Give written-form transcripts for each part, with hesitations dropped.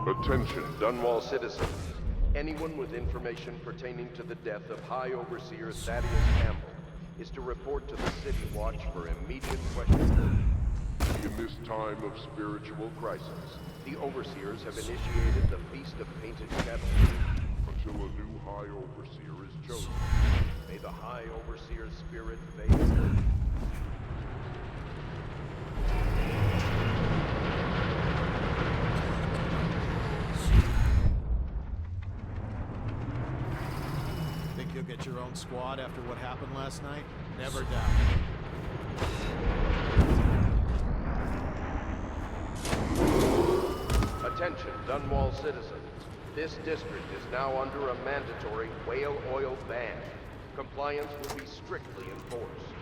Attention, Dunwall citizens. Anyone with information pertaining to the death of High Overseer Thaddeus Campbell is to report to the City Watch for immediate questioning. In this time of spiritual crisis, the Overseers have initiated the Feast of Painted Kettles until a new High Overseer is chosen. May the High Overseer's spirit fade. You'll get your own squad after what happened last night? Never doubt. Attention, Dunwall citizens. This district is now under a mandatory whale oil ban. Compliance will be strictly enforced.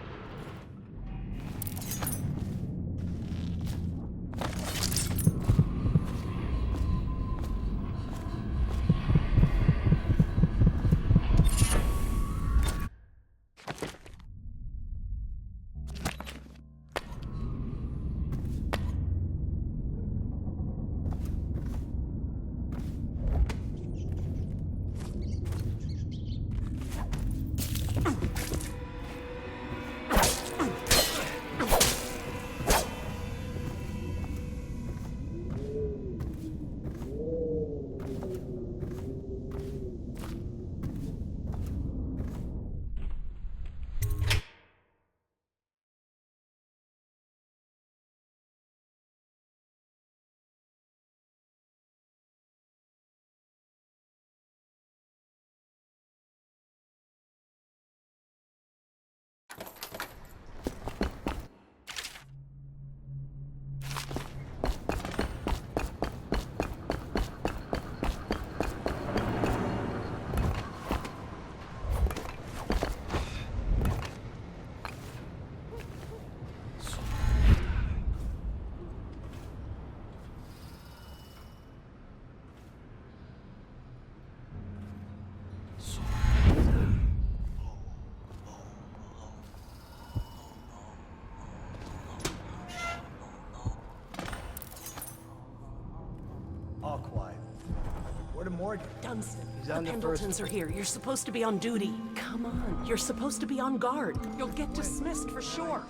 Dunstan, the Pendletons are here. You're supposed to be on duty. Come on, you're supposed to be on guard. You'll get dismissed for sure.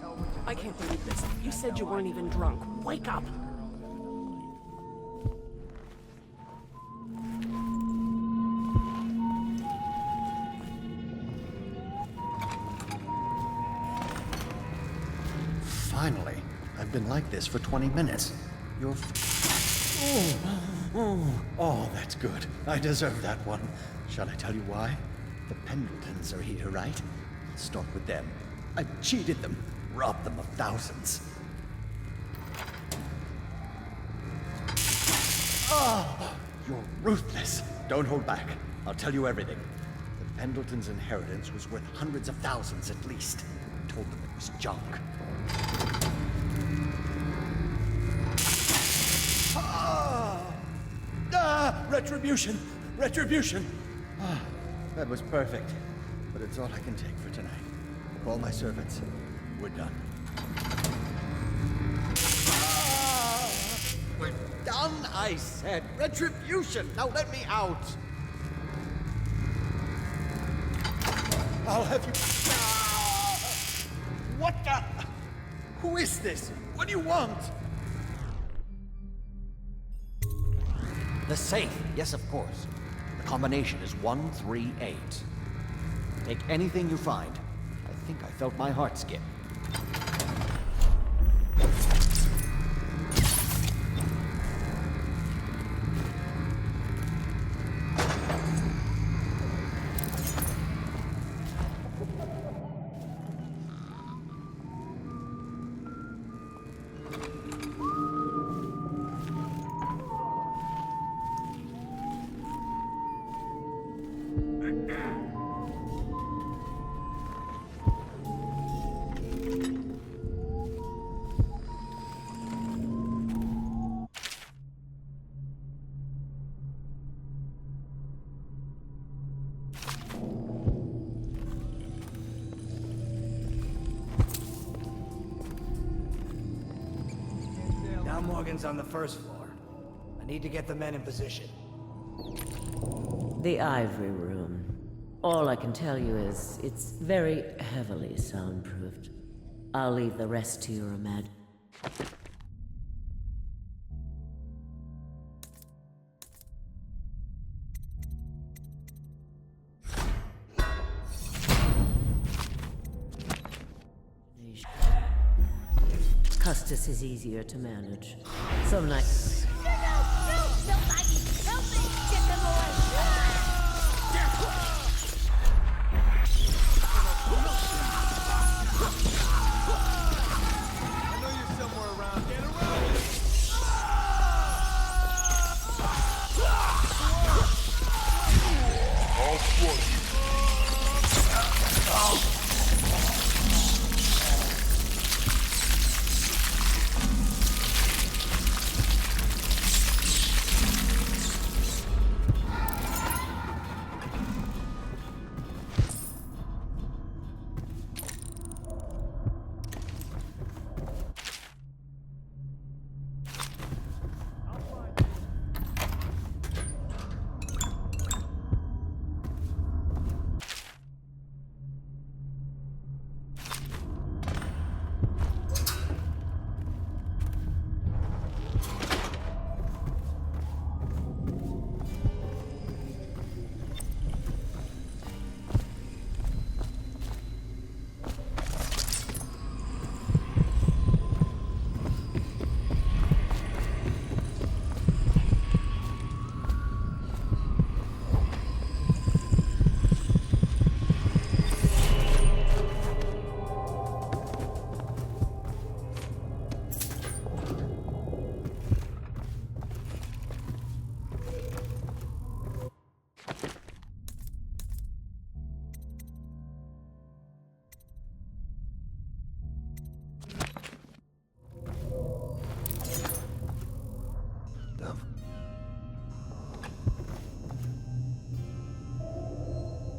I can't believe this. You said you weren't even drunk. Wake up! Finally. I've been like this for 20 minutes. You're... Oh, that's good. I deserve that one. Shall I tell you why? The Pendletons are here, right? Let's start with them. I cheated them, robbed them of thousands. Oh, you're ruthless. Don't hold back. I'll tell you everything. The Pendletons' inheritance was worth hundreds of thousands at least. I told them it was junk. Retribution! Retribution! Ah, that was perfect. But it's all I can take for tonight. Call my servants. We're done. Ah, we're done, I said. Retribution! Now let me out! I'll have you... Ah, what the... Who is this? What do you want? The safe, yes, of course. The combination is 138. Take anything you find. I think I felt my heart skip. Morgan's on the first floor. I Need to get the men in position. The Ivory Room. All I can tell you is it's very heavily soundproofed. I'll leave the rest to your imagination. Custis is easier to manage. So nice. I know you're somewhere around. Get around! All forces.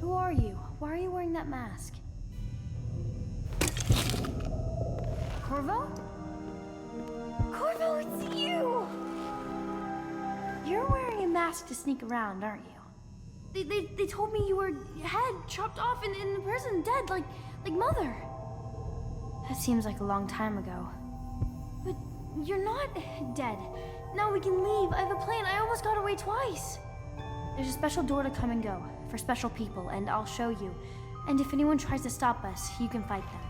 Who are you? Why are you wearing that mask? Corvo? Corvo, it's you! You're wearing a mask to sneak around, aren't you? They told me you were head chopped off in the prison, dead, like Mother. That seems like a long time ago. But you're not dead. Now we can leave. I have a plan. I almost got away twice. There's a special door to come and go for special people, and I'll show you. And if anyone tries to stop us, you can fight them.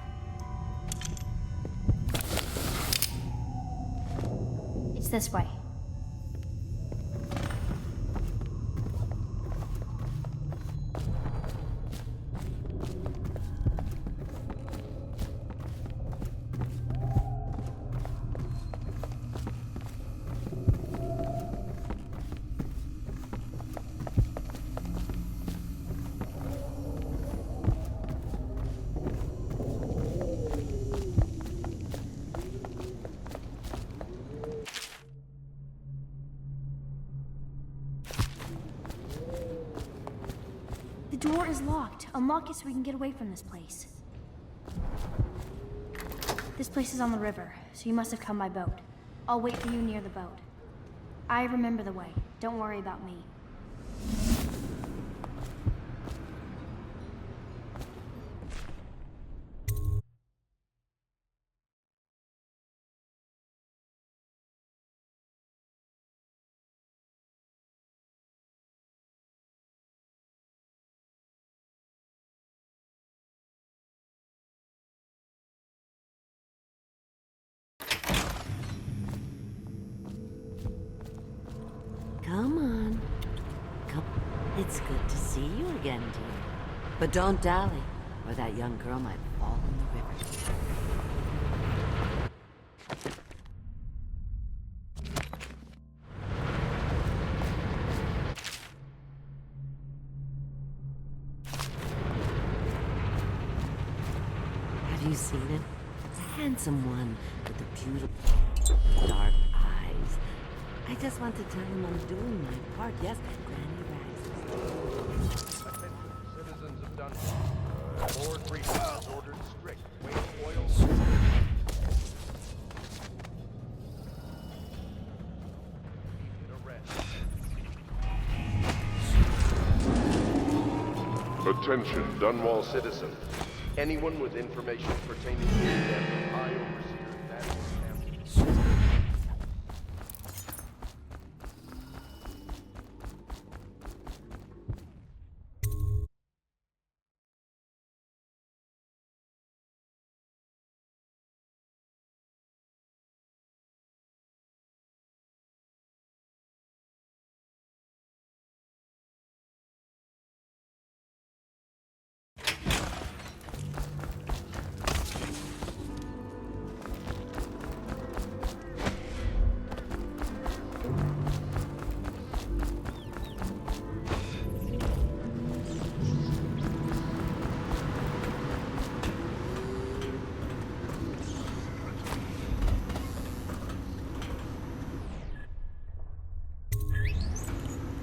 It's this way. The door is locked. Unlock it so we can get away from this place. This place is on the river, so you must have come by boat. I'll wait for you near the boat. I remember the way. Don't worry about me. Come on. Come. It's good to see you again, dear. But don't dally, or that young girl might fall in the river. Have you seen him? It's a handsome one with the beautiful dark eyes. I just want to tell him I'm doing my part. Yes, Granny Rags. Attention, citizens of Dungeon. Lord Regent has ordered strict weight oil. Immediate arrest. Attention, Dunwall citizens. Anyone with information pertaining to the death of High Overseer Thaddeus Campbell.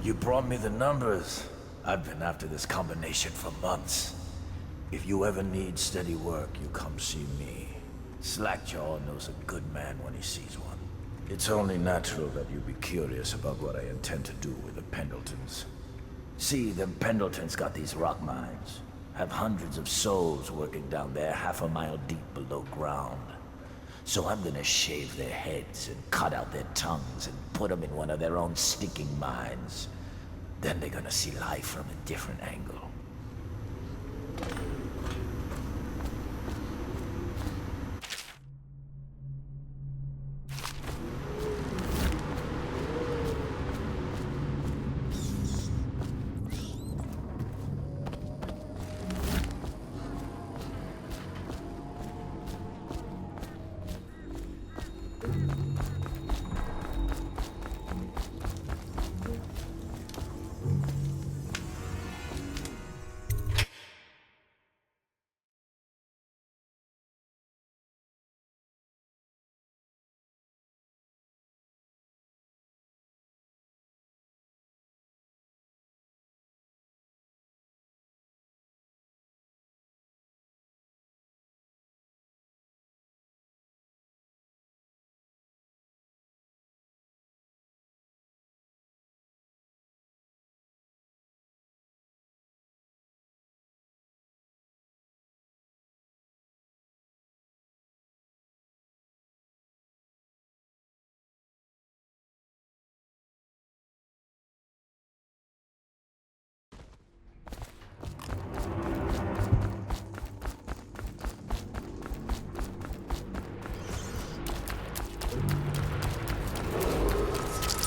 You brought me the numbers. I've been after this combination for months. If you ever need steady work, you come see me. Slackjaw knows a good man when he sees one. It's only natural that you be curious about what I intend to do with the Pendletons. See, them Pendletons got these rock mines. Have hundreds of souls working down there half a mile deep below ground. So I'm gonna shave their heads and cut out their tongues and put them in one of their own stinking mines. Then they're gonna see life from a different angle.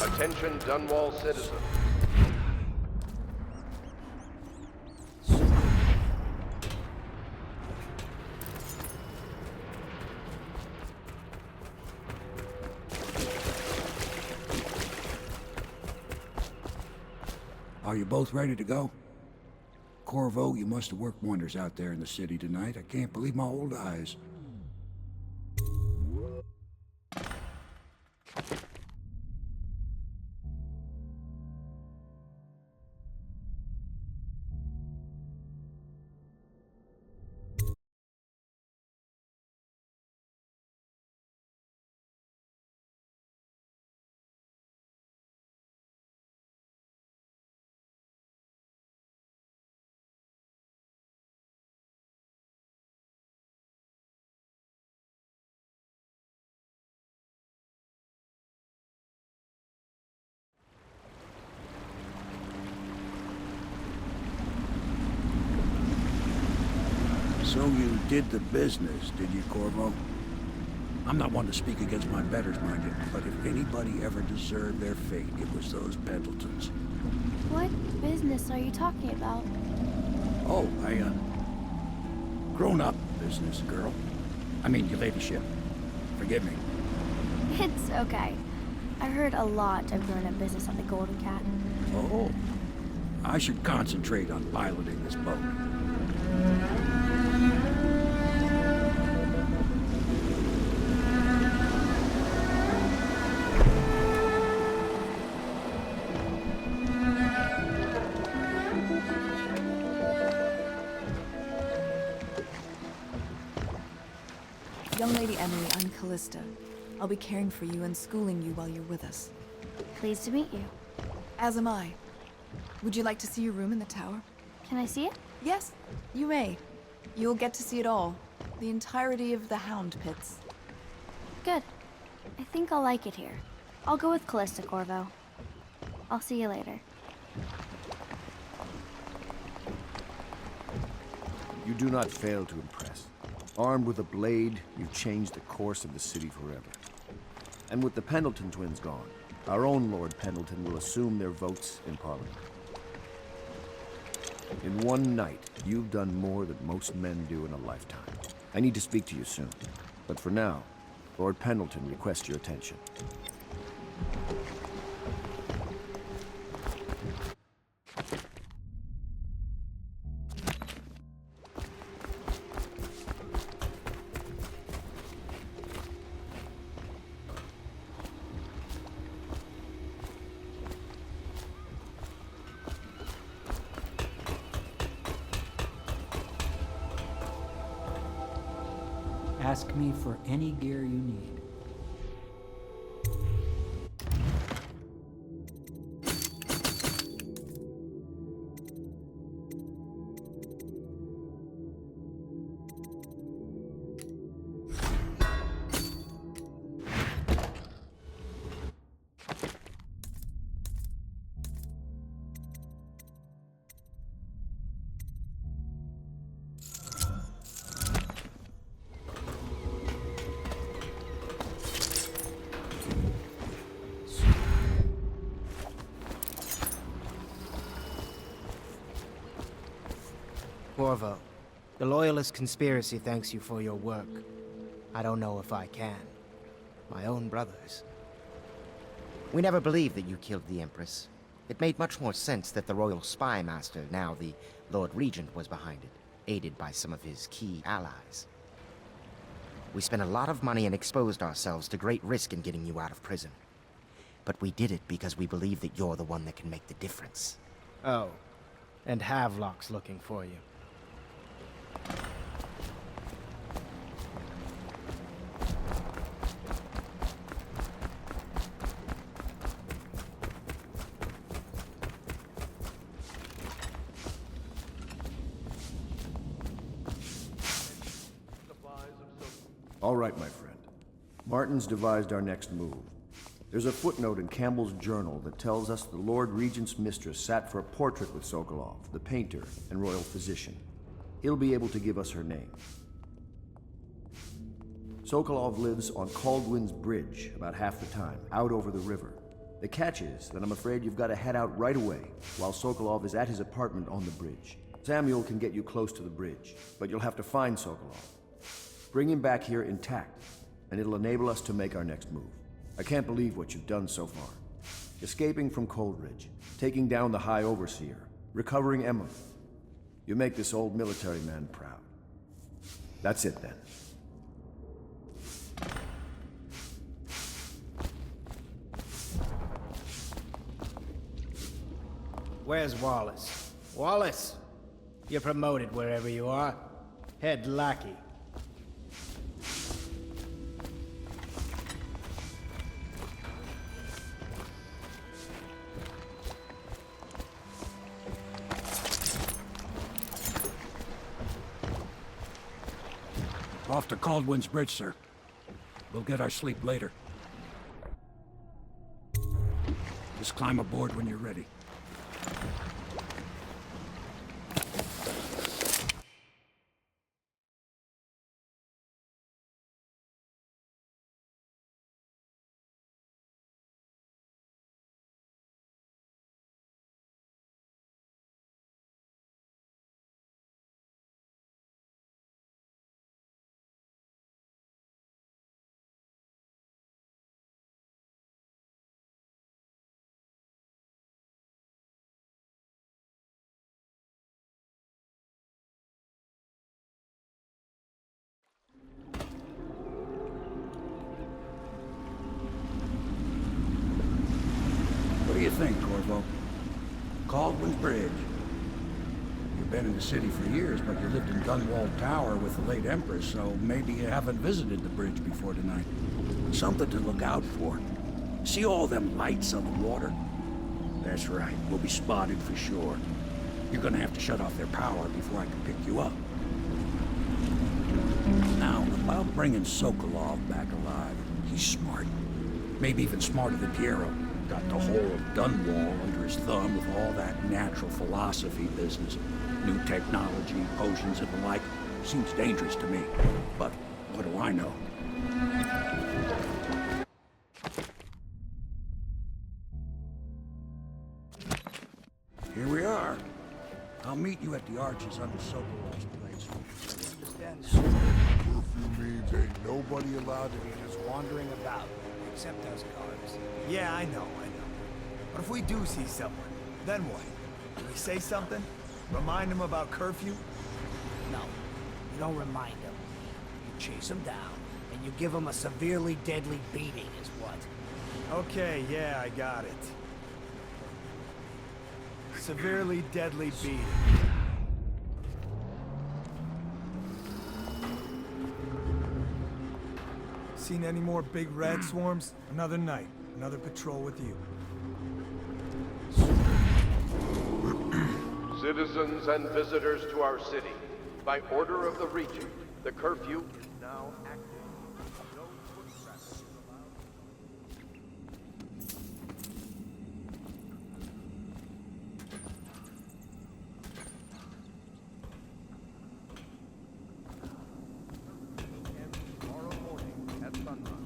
Attention, Dunwall citizens. Are you both ready to go? Corvo, you must have worked wonders out there in the city tonight. I can't believe my old eyes. So you did the business, did you, Corvo? I'm not one to speak against my betters, mind you, but if anybody ever deserved their fate, it was those Pendletons. What business are you talking about? Oh, grown-up business, girl. I mean, your ladyship. Forgive me. It's okay. I heard a lot of grown-up business on the Golden Cat. Oh, I should concentrate on piloting this boat. Young Lady Emily, I'm Callista. I'll be caring for you and schooling you while you're with us. Pleased to meet you. As am I. Would you like to see your room in the tower? Can I see it? Yes, you may. You'll get to see it all. The entirety of the Hound Pits. Good. I think I'll like it here. I'll go with Callista, Corvo. I'll see you later. You do not fail to impress. Armed with a blade, you've changed the course of the city forever. And with the Pendleton twins gone, our own Lord Pendleton will assume their votes in Parliament. In one night, you've done more than most men do in a lifetime. I need to speak to you soon. But for now, Lord Pendleton requests your attention. Ask me for any gear you need. Corvo, the Loyalist conspiracy thanks you for your work. I don't know if I can. My own brothers. We never believed that you killed the Empress. It made much more sense that the Royal Spy Master, now the Lord Regent, was behind it, aided by some of his key allies. We spent a lot of money and exposed ourselves to great risk in getting you out of prison. But we did it because we believe that you're the one that can make the difference. Oh, and Havelock's looking for you. All right, my friend. Martin's devised our next move. There's a footnote in Campbell's journal that tells us the Lord Regent's mistress sat for a portrait with Sokolov, the painter and royal physician. He'll be able to give us her name. Sokolov lives on Caldwin's Bridge about half the time, out over the river. The catch is that I'm afraid you've got to head out right away, while Sokolov is at his apartment on the bridge. Samuel can get you close to the bridge, but you'll have to find Sokolov. Bring him back here intact, and it'll enable us to make our next move. I can't believe what you've done so far. Escaping from Coldridge, taking down the High Overseer, recovering Emma. You make this old military man proud. That's it, then. Where's Wallace? Wallace! You're promoted wherever you are. Head lackey. Off to Caldwin's Bridge, sir. We'll get our sleep later. Just climb aboard when you're ready. What do you think, Corvo? Caldwin's Bridge. You've been in the city for years, but you lived in Gunwall Tower with the late Empress, so maybe you haven't visited the bridge before tonight. Something to look out for. See all them lights on the water? That's right, we'll be spotted for sure. You're gonna have to shut off their power before I can pick you up. Now, about bringing Sokolov back alive, he's smart. Maybe even smarter than Piero. Got the whole of Dunwall under his thumb with all that natural philosophy business. New technology, potions and the like. Seems dangerous to me. But what do I know? Here we are. I'll meet you at the arches under Sokolov's place. Curfew means ain't nobody allowed to be just wandering about, except us guards. Yeah, I know. But if we do see someone, then what? Do we say something? Remind them about curfew? No, you don't remind them. You chase them down, and you give them a severely deadly beating is what. Okay, yeah, I got it. Severely deadly beating. Seen any more big red swarms? Another night, another patrol with you. Citizens and visitors to our city, by order of the Regent, the curfew is now active. No foot traffic is allowed. Tomorrow morning at sunrise.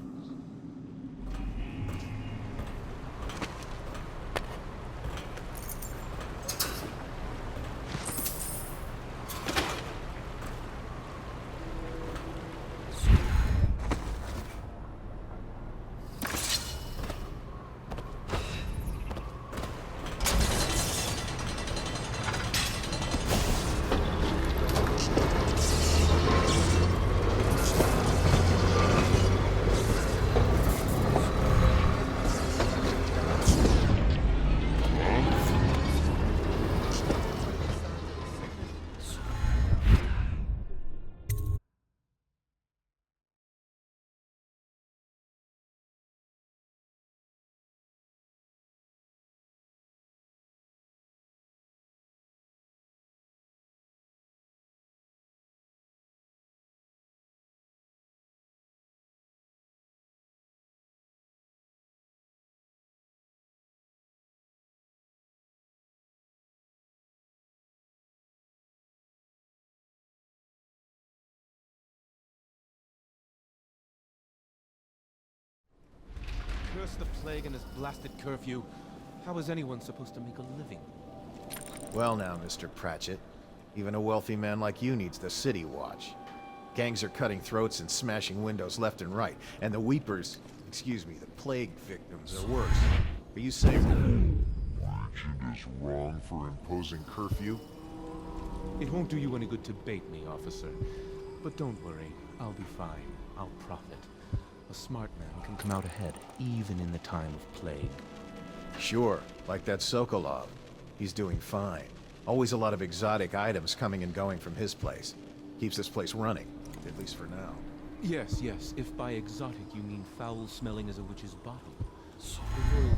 Curse the plague and this blasted curfew. How is anyone supposed to make a living? Well now, Mr. Pratchett. Even a wealthy man like you needs the city watch. Gangs are cutting throats and smashing windows left and right. And the weepers, excuse me, the plague victims are worse. Are you saying Regent is wrong for imposing curfew? It won't do you any good to bait me, officer. But don't worry, I'll be fine. I'll profit. A smart man can come out ahead, even in the time of plague. Sure, like that Sokolov. He's doing fine. Always a lot of exotic items coming and going from his place. Keeps this place running, at least for now. Yes, if by exotic you mean foul-smelling as a witch's bottle. The royal...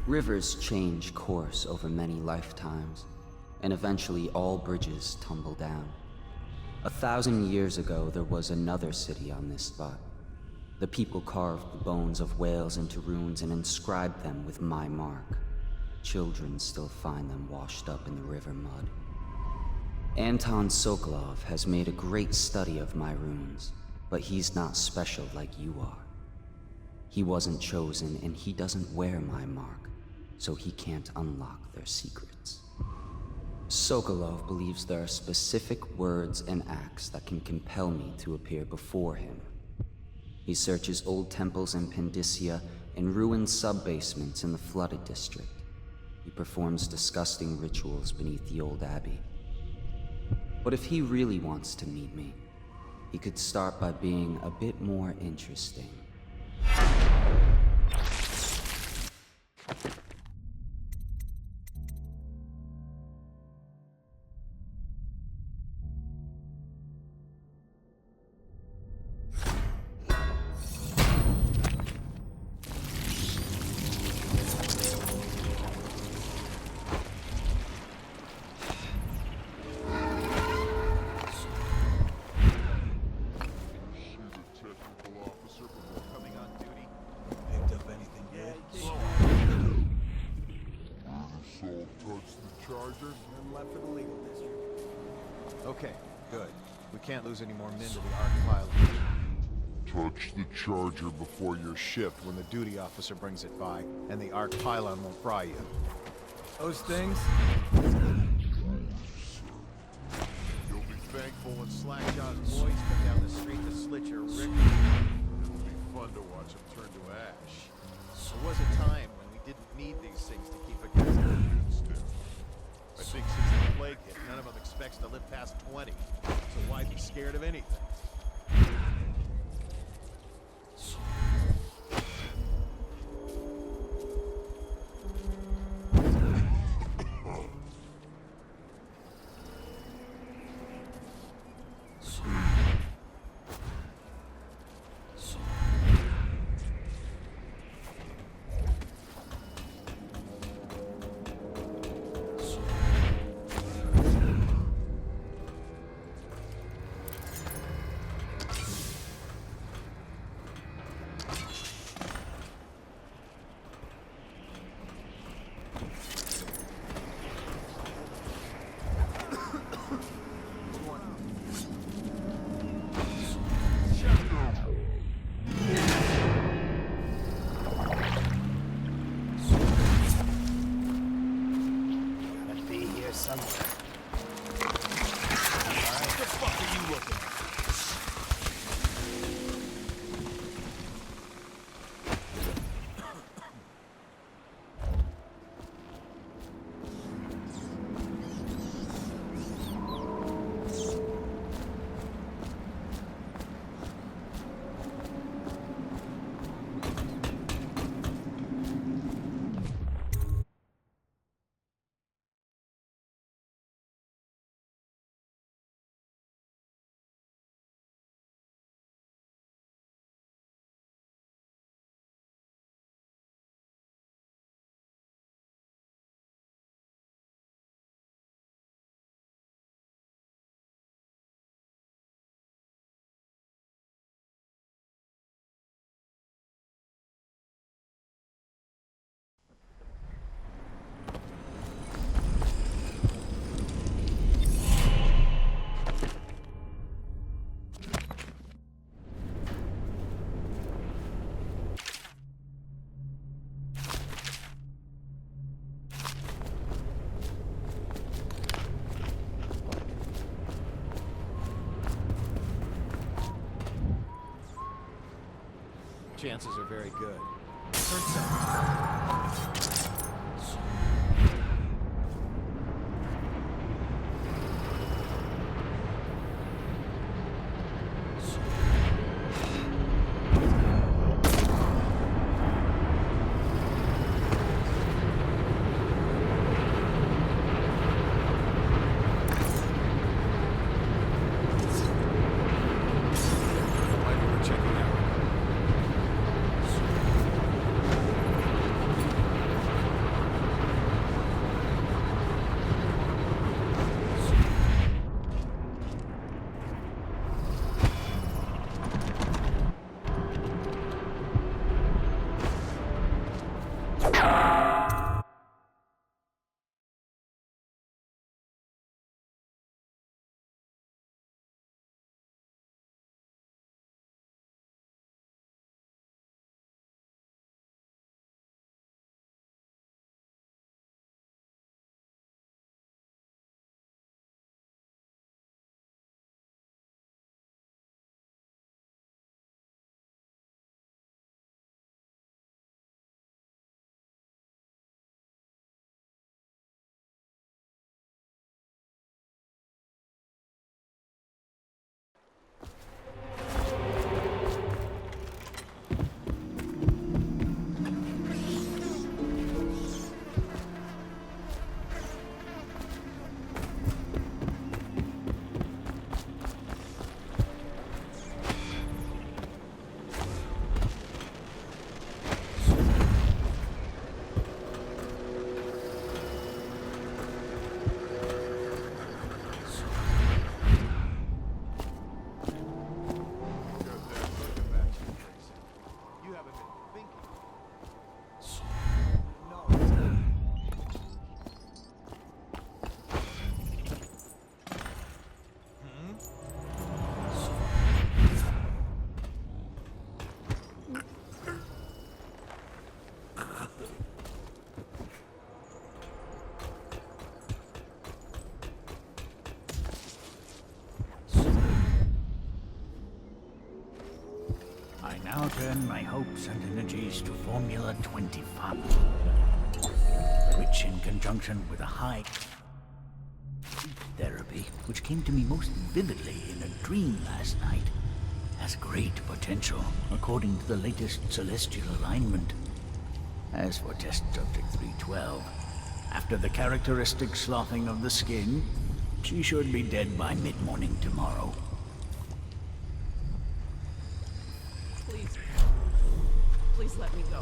Rivers change course over many lifetimes, and eventually all bridges tumble down. 1,000 years ago, there was another city on this spot. The people carved the bones of whales into runes and inscribed them with my mark. Children still find them washed up in the river mud. Anton Sokolov has made a great study of my runes, but he's not special like you are. He wasn't chosen, and he doesn't wear my mark, so he can't unlock their secrets. Sokolov believes there are specific words and acts that can compel me to appear before him. He searches old temples in Pendicia and ruined sub-basements in the flooded district. He performs disgusting rituals beneath the old abbey. But if he really wants to meet me, he could start by being a bit more interesting. Okay, good. We can't lose any more men to the Arc Pilot. Touch the charger before your shift when the duty officer brings it by, and the Arc Pylon won't fry you. Those things? You'll be thankful when Slackjaw's boys come down the street to slit your rick. It'll be fun to watch them turn to ash. There was a time when we didn't need these things to keep against the immune stiff. I think since the plague hit, none of them expects to live past 20. So why be scared of anything? Chances are very good. Turn south. now turn my hopes and energies to Formula 25, which in conjunction with a high therapy, which came to me most vividly in a dream last night, has great potential, according to the latest celestial alignment. As for Test Subject 312, after the characteristic sloughing of the skin, she should be dead by mid-morning tomorrow. Please let me go.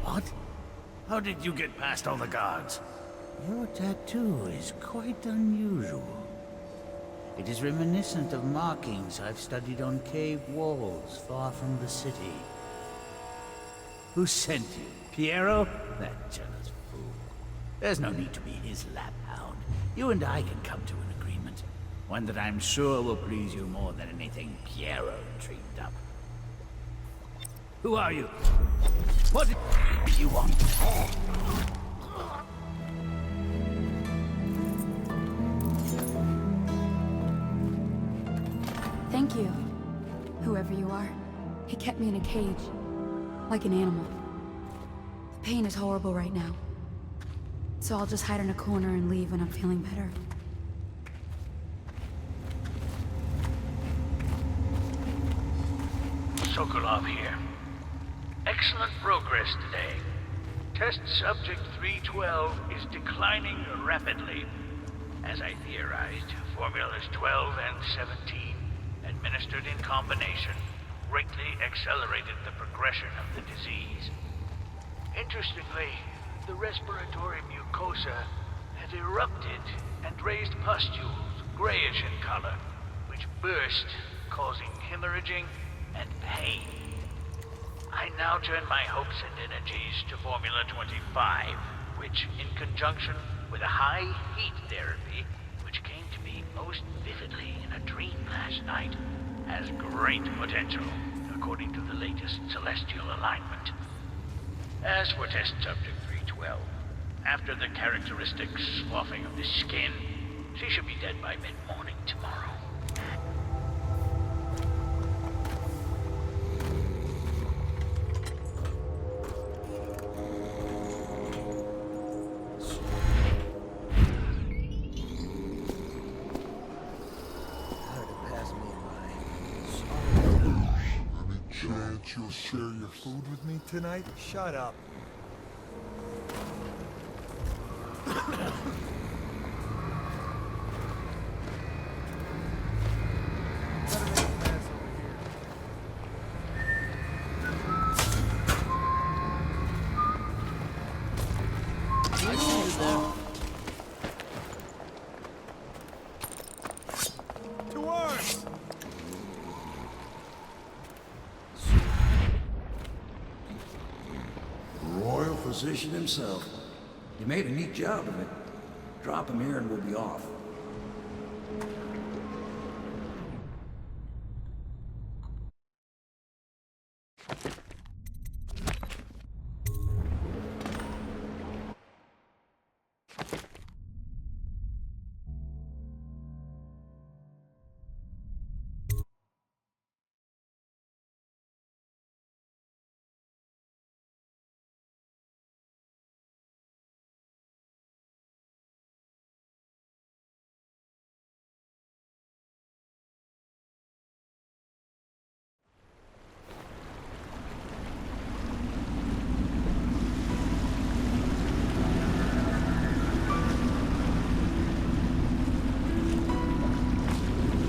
What? How did you get past all the guards? Your tattoo is quite unusual. It is reminiscent of markings I've studied on cave walls far from the city. Who sent you? Piero? That jealous fool. There's no need to be his laphound. You and I can come to an agreement. One that I'm sure will please you more than anything Piero dreamed up. Who are you? What do you want? Thank you, whoever you are. He kept me in a cage, like an animal. The pain is horrible right now. So I'll just hide in a corner and leave when I'm feeling better. Sokolov here. Excellent progress today. Test Subject 312 is declining rapidly. As I theorized, Formulas 12 and 17, administered in combination, greatly accelerated the progression of the disease. Interestingly, the respiratory mucosa had erupted and raised pustules, grayish in color, which burst, causing hemorrhaging and pain. I now turn my hopes and energies to Formula 25, which, in conjunction with a high heat therapy, which came to me most vividly in a dream last night, has great potential, according to the latest celestial alignment. As for Test Subject 312, after the characteristic sloughing of the skin, she should be dead by mid-morning tomorrow. You'll share your food with me tonight? Shut up. Physician himself. You made a neat job of it. Drop him here and we'll be off.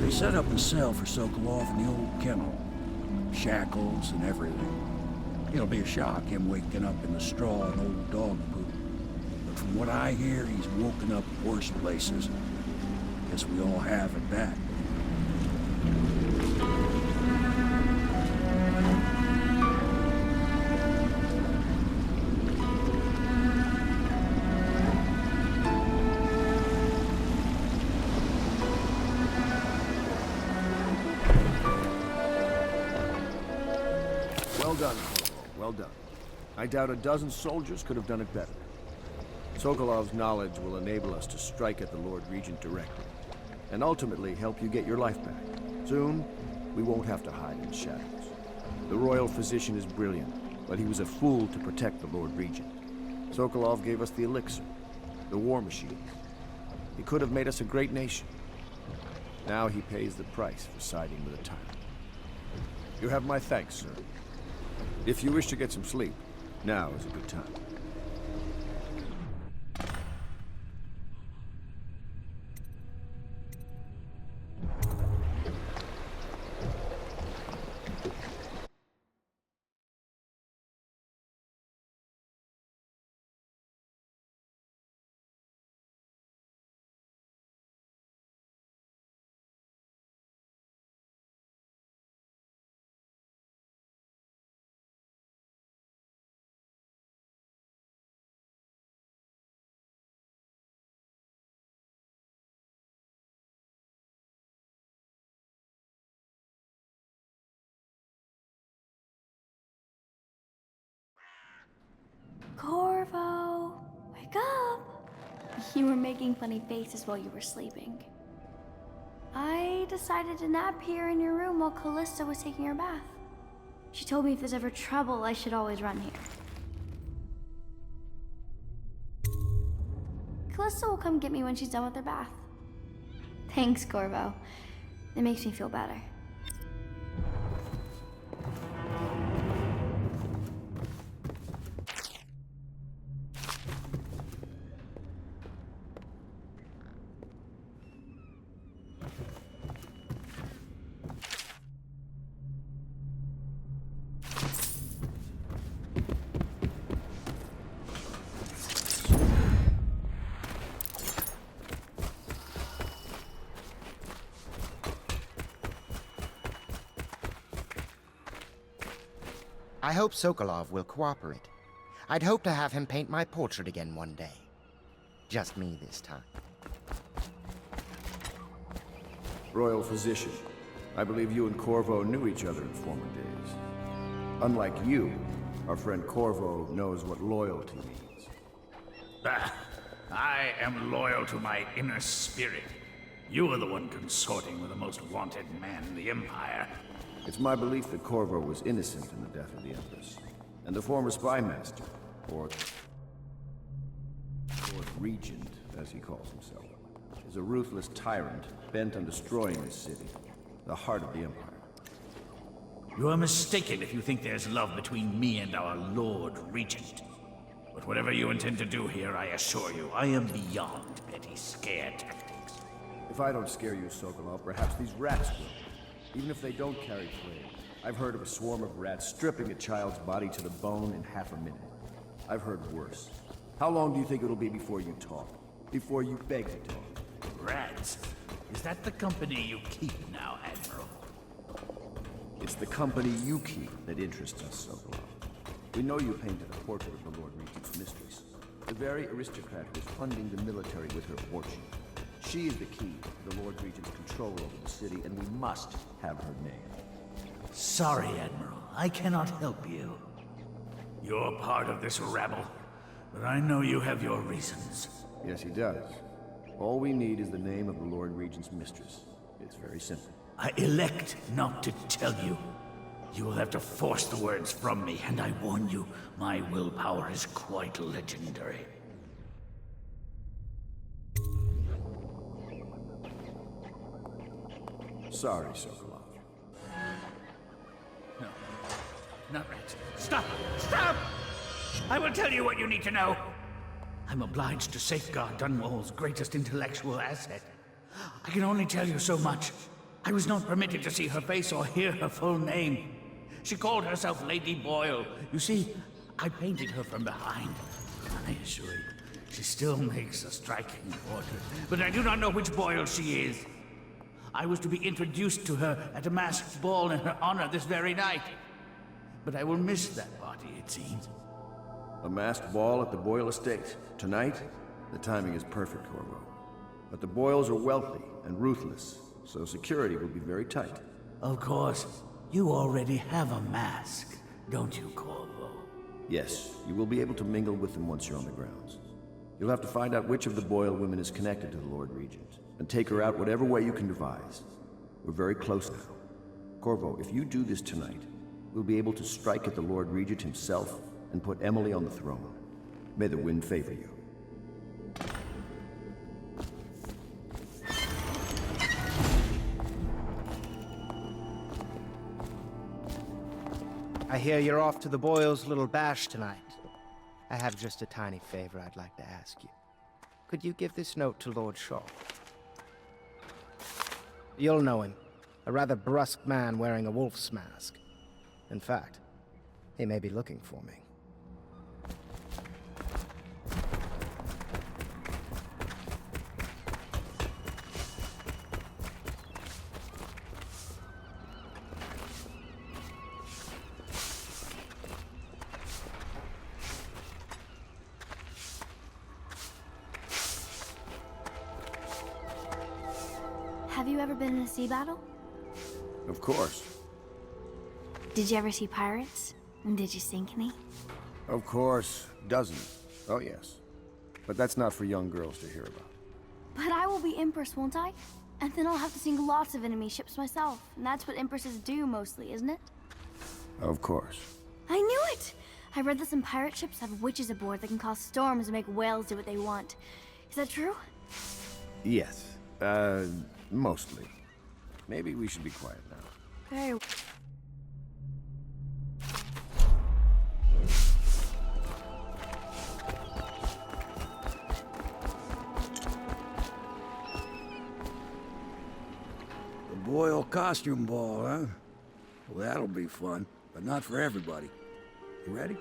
Set up a cell for Sokolov in the old kennel. Shackles and everything. It'll be a shock, him waking up in the straw and old dog poop. But from what I hear, he's woken up worse places. Guess we all have at that. Well done, Corvo. Well done. I doubt a dozen soldiers could have done it better. Sokolov's knowledge will enable us to strike at the Lord Regent directly, and ultimately help you get your life back. Soon, We won't have to hide in the shadows. The royal physician is brilliant, but he was a fool to protect the Lord Regent. Sokolov gave us the elixir, the war machine. He could have made us a great nation. Now he pays the price for siding with a tyrant. You have my thanks, sir. If you wish to get some sleep, now is a good time. Corvo, wake up! You were making funny faces while you were sleeping. I decided to nap here in your room while Callista was taking her bath. She told me if there's ever trouble, I should always run here. Callista will come get me when she's done with her bath. Thanks, Corvo. It makes me feel better. I hope Sokolov will cooperate. I'd hope to have him paint my portrait again one day. Just me this time. Royal Physician, I believe you and Corvo knew each other in former days. Unlike you, our friend Corvo knows what loyalty means. I am loyal to my inner spirit. You are the one consorting with the most wanted man in the Empire. It's my belief that Corvo was innocent in the death of the Empress, and the former spy master, or Regent, as he calls himself, is a ruthless tyrant bent on destroying this city, the heart of the Empire. You are mistaken if you think there's love between me and our Lord Regent. But whatever you intend to do here, I assure you, I am beyond petty scare tactics. If I don't scare you, Sokolov, perhaps these rats will. Even if they don't carry flame. I've heard of a swarm of rats stripping a child's body to the bone in half a minute. I've heard worse. How long do you think it'll be before you talk? Before you beg to talk? Rats? Is that the company you keep now, Admiral? It's the company you keep that interests us, Sokolov. We know you painted a portrait of the Lord Regent's mistress. The very aristocrat who is funding the military with her fortune. She is the key to the Lord Regent's control over the city, and we must have her name. Sorry, Admiral. I cannot help you. You're part of this rabble, but I know you have your reasons. Yes, he does. All we need is the name of the Lord Regent's mistress. It's very simple. I elect not to tell you. You will have to force the words from me, and I warn you, my willpower is quite legendary. Sorry, Sokolov. No. Not rats. Stop! Stop! I will tell you what you need to know. I'm obliged to safeguard Dunwall's greatest intellectual asset. I can only tell you so much. I was not permitted to see her face or hear her full name. She called herself Lady Boyle. You see, I painted her from behind. I assure you, she still makes a striking portrait. But I do not know which Boyle she is. I was to be introduced to her at a masked ball in her honor this very night. But I will miss that party, it seems. A masked ball at the Boyle estate. Tonight? The timing is perfect, Corvo. But the Boyles are wealthy and ruthless, so security will be very tight. Of course. You already have a mask, don't you, Corvo? Yes, you will be able to mingle with them once you're on the grounds. You'll have to find out which of the Boyle women is connected to the Lord Regent, and take her out whatever way you can devise. We're very close now. Corvo, if you do this tonight, we'll be able to strike at the Lord Regent himself and put Emily on the throne. May the wind favor you. I hear you're off to the Boyles' little bash tonight. I have just a tiny favor I'd like to ask you. Could you give this note to Lord Shaw? You'll know him. A rather brusque man wearing a wolf's mask. In fact, he may be looking for me. Have you ever been in a sea battle? Of course. Did you ever see pirates? And did you sink any? Of course. Dozens. Oh, yes. But that's not for young girls to hear about. But I will be Empress, won't I? And then I'll have to sink lots of enemy ships myself. And that's what Empresses do mostly, isn't it? Of course. I knew it! I read that some pirate ships have witches aboard that can cause storms and make whales do what they want. Is that true? Yes. Mostly. Maybe we should be quiet now. Very The Boyle costume ball, huh? Well, that'll be fun, but not for everybody. You ready?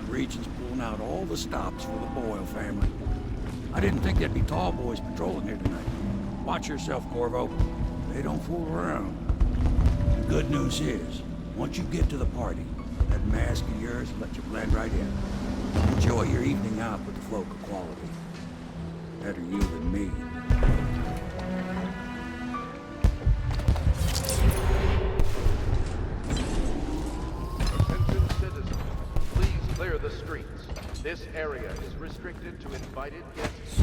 Regent's pulling out all the stops for the Boyle family. I didn't think there'd be tall boys patrolling here tonight. Watch yourself, Corvo. They don't fool around. The good news is, once you get to the party, that mask of yours will let you blend right in. Enjoy your evening out with the folk of quality. Better you than me. Attention citizens, please clear the streets. This area is restricted to invited guests.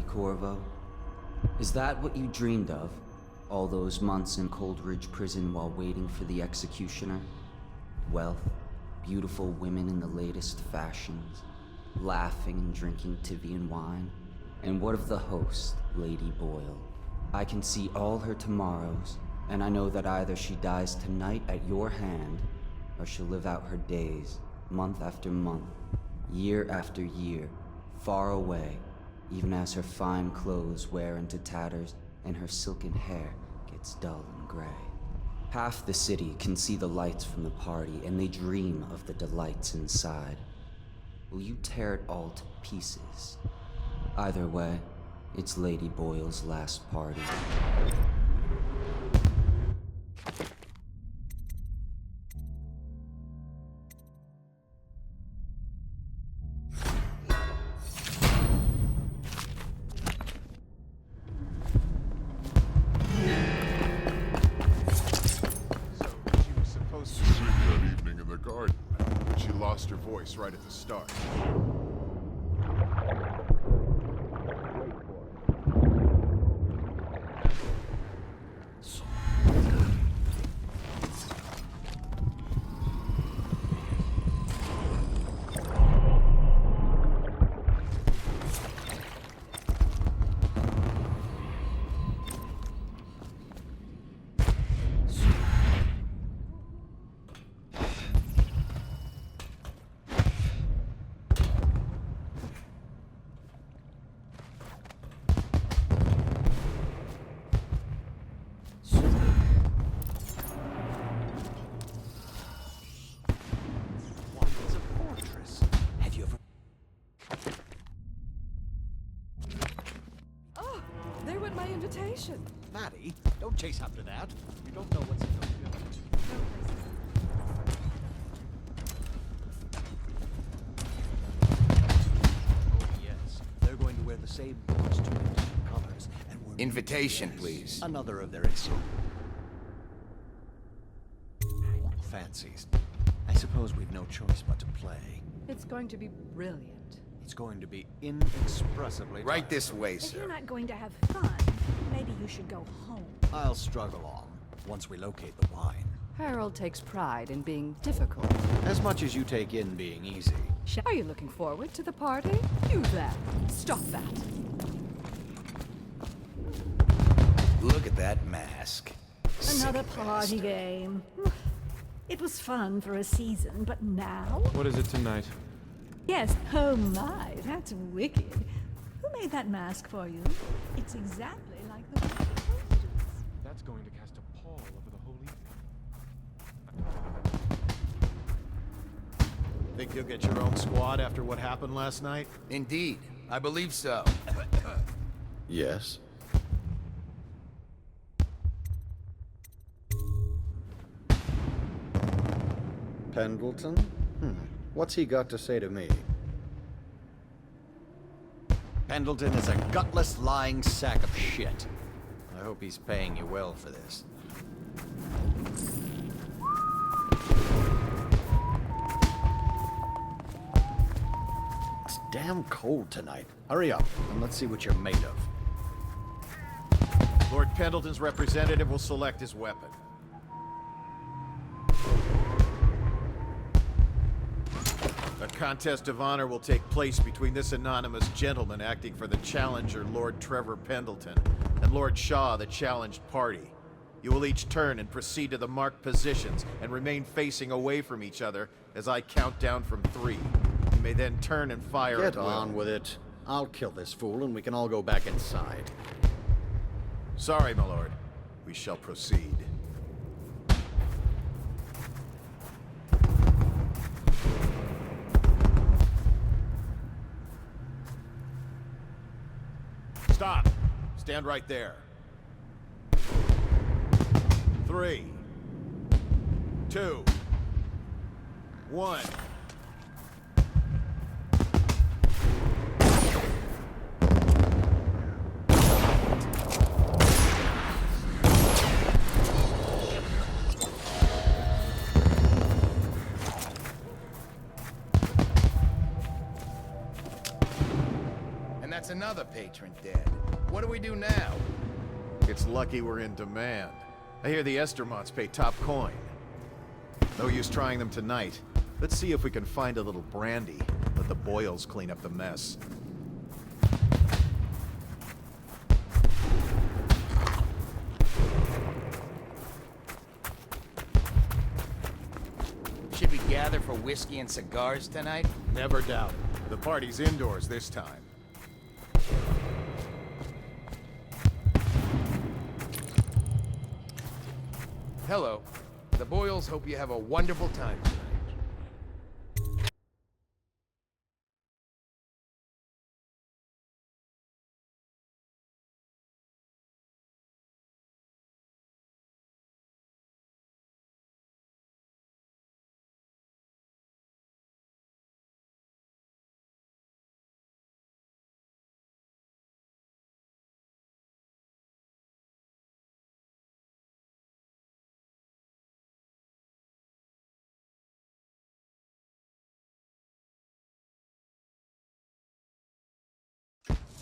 Corvo? Is that what you dreamed of? All those months in Coldridge Prison while waiting for the executioner? Wealth, beautiful women in the latest fashions, laughing and drinking Tivian wine? And what of the host, Lady Boyle? I can see all her tomorrows, and I know that either she dies tonight at your hand, or she'll live out her days, month after month, year after year, far away, even as her fine clothes wear into tatters and her silken hair gets dull and gray. Half the city can see the lights from the party, and they dream of the delights inside. Will you tear it all to pieces? Either way, it's Lady Boyle's last party. but she lost her voice right at the start. There went my invitation. Maddie, don't chase after that. You don't know what's in those buildings. Oh, yes. They're going to wear the same costumes and colors, and we're... Invitation, please. Another of their fancies. I suppose we've no choice but to play. It's going to be brilliant. It's going to be inexpressively... Right this way, If sir. you're not going to have fun, maybe you should go home. I'll struggle on, once we locate the wine. Harold takes pride in being difficult. As much as you take in being easy. Are you looking forward to the party? You there. Stop that. Look at that mask. Another Sick party bastard. game. It was fun for a season, but now? What is it tonight? Yes. Oh my, that's wicked. Who made that mask for you? It's exactly like the one on the posters. That's going to cast a pall over the whole evening. Think you'll get your own squad after what happened last night? Indeed. I believe so. Yes? Pendleton? What's he got to say to me? Pendleton is a gutless, lying sack of shit. I hope he's paying you well for this. It's damn cold tonight. Hurry up, and let's see what you're made of. Lord Pendleton's representative will select his weapon. A contest of honor will take place between this anonymous gentleman acting for the challenger, Lord Trevor Pendleton, and Lord Shaw, the challenged party. You will each turn and proceed to the marked positions and remain facing away from each other as I count down from 3. You may then turn and fire at Get will. on with it. I'll kill this fool and we can all go back inside. Sorry, my lord. We shall proceed. Stop. Stand right there. 3, 2, 1. And that's another patron dead. What do we do now? It's lucky we're in demand. I hear the Estermonts pay top coin. No use trying them tonight. Let's see if we can find a little brandy. Let the Boyles clean up the mess. Should we gather for whiskey and cigars tonight? Never doubt. The party's indoors this time. Hello. The Boyles hope you have a wonderful time tonight.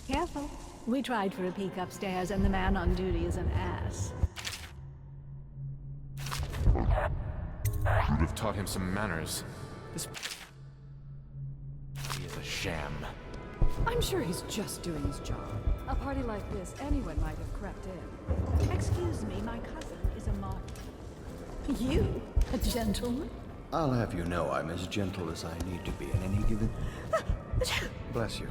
Careful. We tried for a peek upstairs, and the man on duty is an ass. You'd have taught him some manners. This he is a sham. I'm sure he's just doing his job. A party like this, anyone might have crept in. Excuse me, my cousin is a model. You? A gentleman? I'll have you know I'm as gentle as I need to be in any given... Bless you.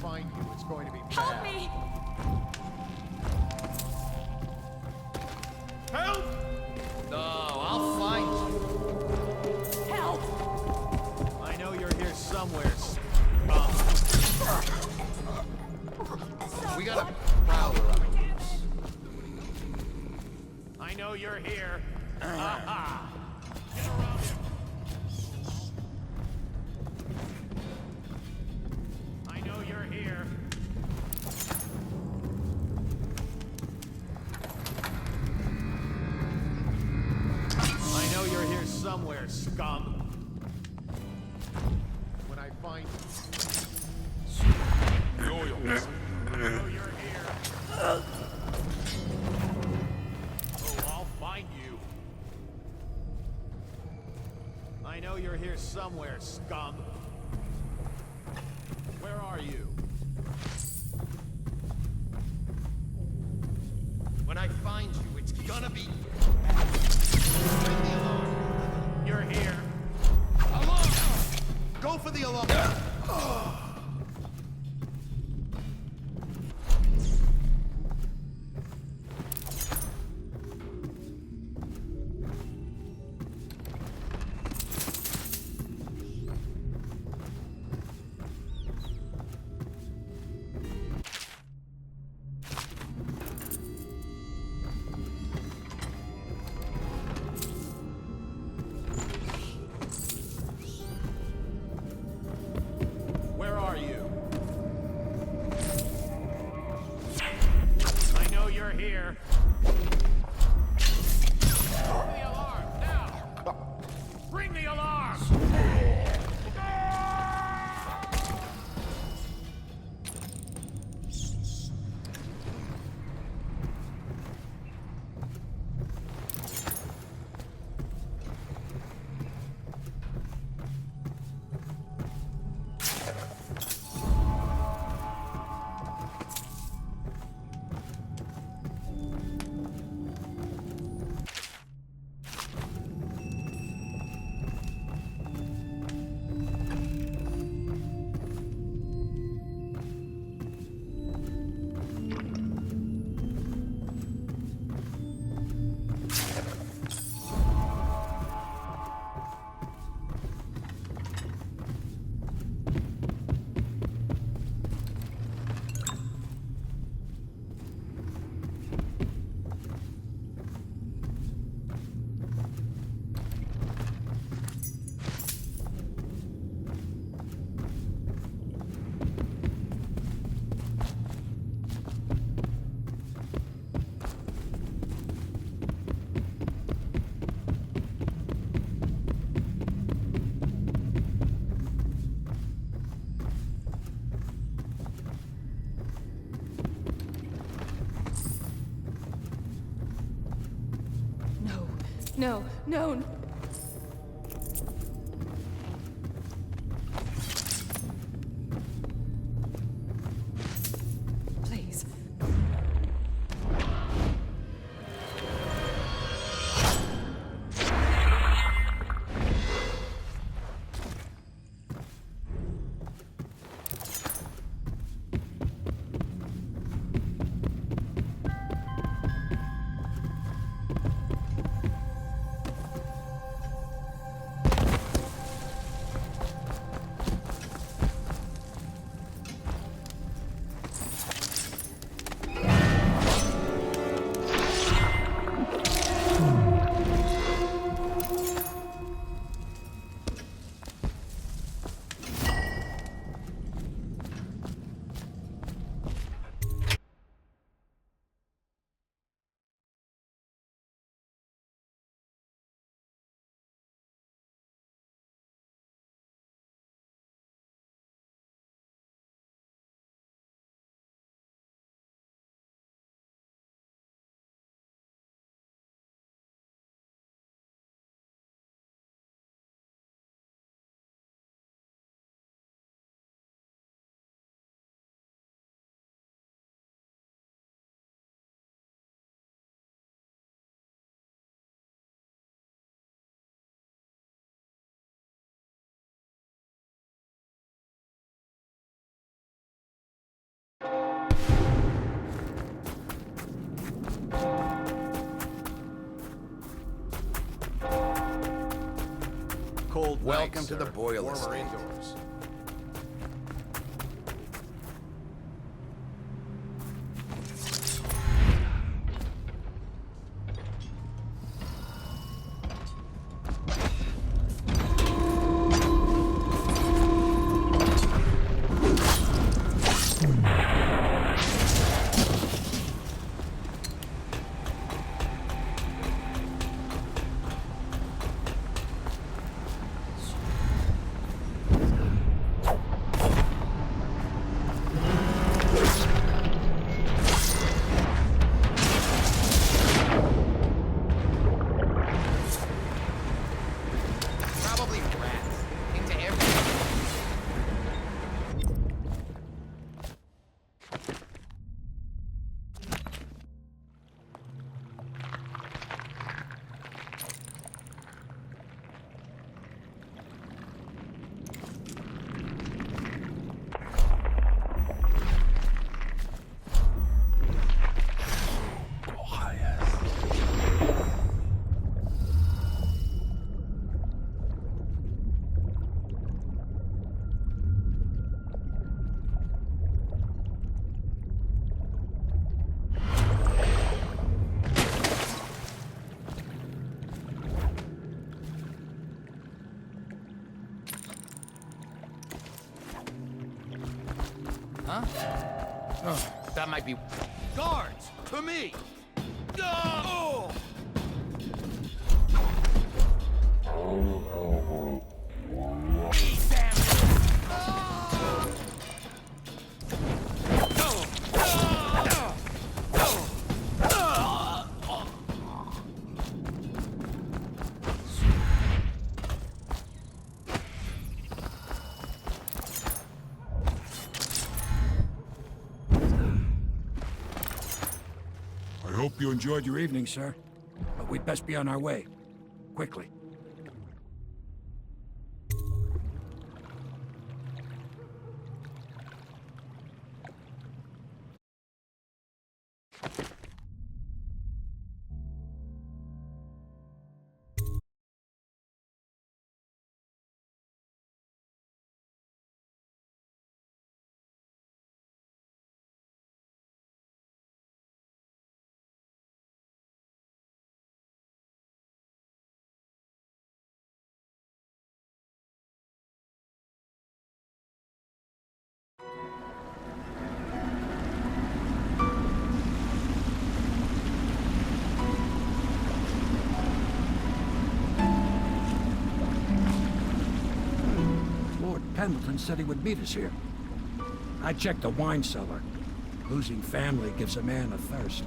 Find you, it's going to be bad. Help me! Help! No, I'll find you. Help! I know you're here somewhere. We got a prowler on the loose. I know you're here. Ha! Get around him. I know you're here. I know you're here somewhere, scum. When I find you. I know you're here. Oh, I'll find you. I know you're here somewhere, scum. Where are you? When I find you, it's gonna be... Ring the alarm. You're here. Alarm! Go for the alarm! No, no. Please. Cold Welcome night, to the sir. boiler Warmer state. indoors. Probably rats. Into everything. Huh? Oh, that might be... Guards! To me! Oh! I hope you enjoyed your evening, sir. But we'd best be on our way. Quickly. Pendleton said he would meet us here. I checked the wine cellar. Losing family gives a man a thirst.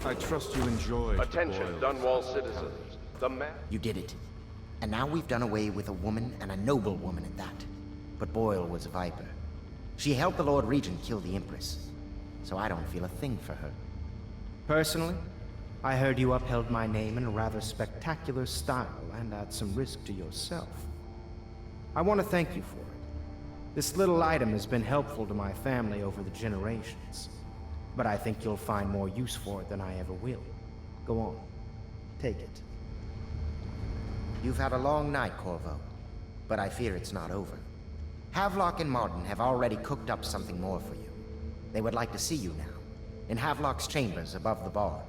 I trust you enjoyed. Attention, Dunwall citizens. The man. You did it. And now we've done away with a woman, and a noble woman at that. But Boyle was a viper. She helped the Lord Regent kill the Empress. So I don't feel a thing for her. Personally, I heard you upheld my name in a rather spectacular style and at some risk to yourself. I want to thank you for it. This little item has been helpful to my family over the generations, but I think you'll find more use for it than I ever will. Go on. Take it. You've had a long night, Corvo, but I fear it's not over. Havelock and Martin have already cooked up something more for you. They would like to see you now, in Havelock's chambers above the bar.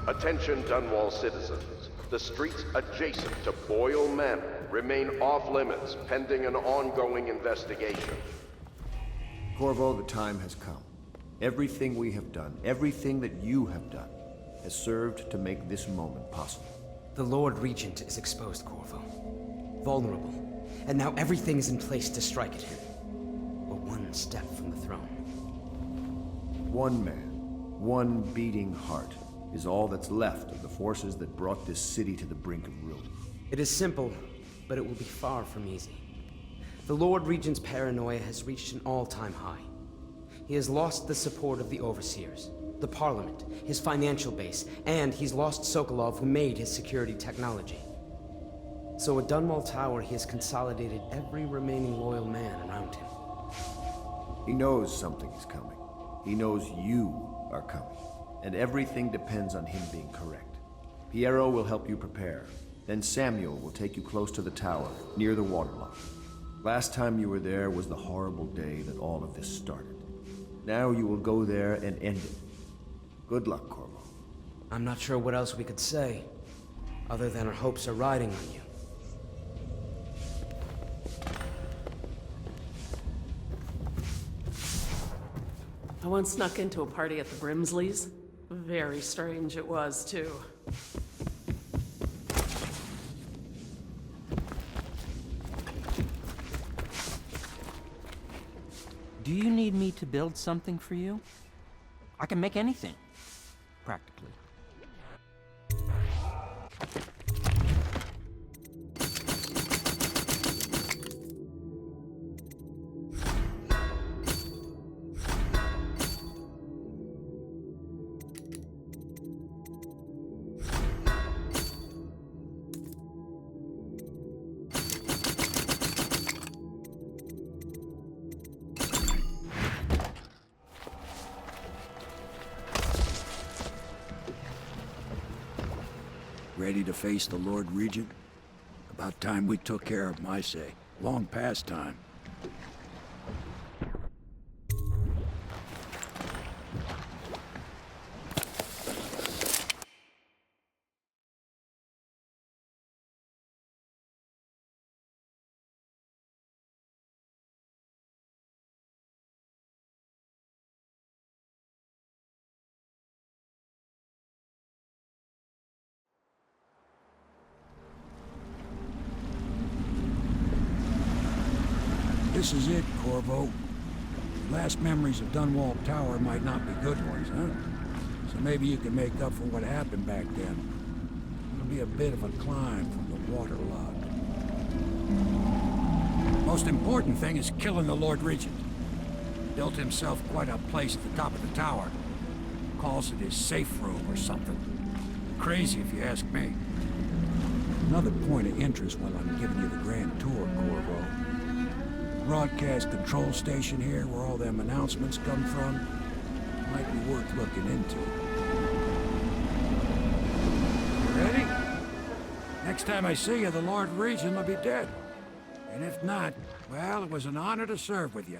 Attention, Dunwall citizens. The streets adjacent to Boyle Manor remain off-limits pending an ongoing investigation. Corvo, the time has come. Everything we have done, everything that you have done, has served to make this moment possible. The Lord Regent is exposed, Corvo. Vulnerable. And now everything is in place to strike at him. We're one step from the throne. One man, one beating heart, is all that's left of the forces that brought this city to the brink of ruin. It is simple, but it will be far from easy. The Lord Regent's paranoia has reached an all-time high. He has lost the support of the Overseers, the Parliament, his financial base, and he's lost Sokolov, who made his security technology. So at Dunwall Tower, he has consolidated every remaining loyal man around him. He knows something is coming. He knows you are coming. And everything depends on him being correct. Piero will help you prepare. Then Samuel will take you close to the tower, near the waterlock. Last time you were there was the horrible day that all of this started. Now you will go there and end it. Good luck, Corvo. I'm not sure what else we could say, other than our hopes are riding on you. I once snuck into a party at the Brimsleys. Very strange it was, too. Do you need me to build something for you? I can make anything, practically. Ready to face the Lord Regent? About time we took care of my say. Long past time. This is it, Corvo. Last memories of Dunwall Tower might not be good ones, huh? So maybe you can make up for what happened back then. It'll be a bit of a climb from the waterlogged. Most important thing is killing the Lord Regent. Built himself quite a place at the top of the tower. Calls it his safe room or something. Crazy if you ask me. Another point of interest while I'm giving you the grand tour, Corvo. Broadcast control station here where all them announcements come from might be worth looking into. Ready? Next time I see you, the Lord Regent will be dead. And if not, well, it was an honor to serve with you.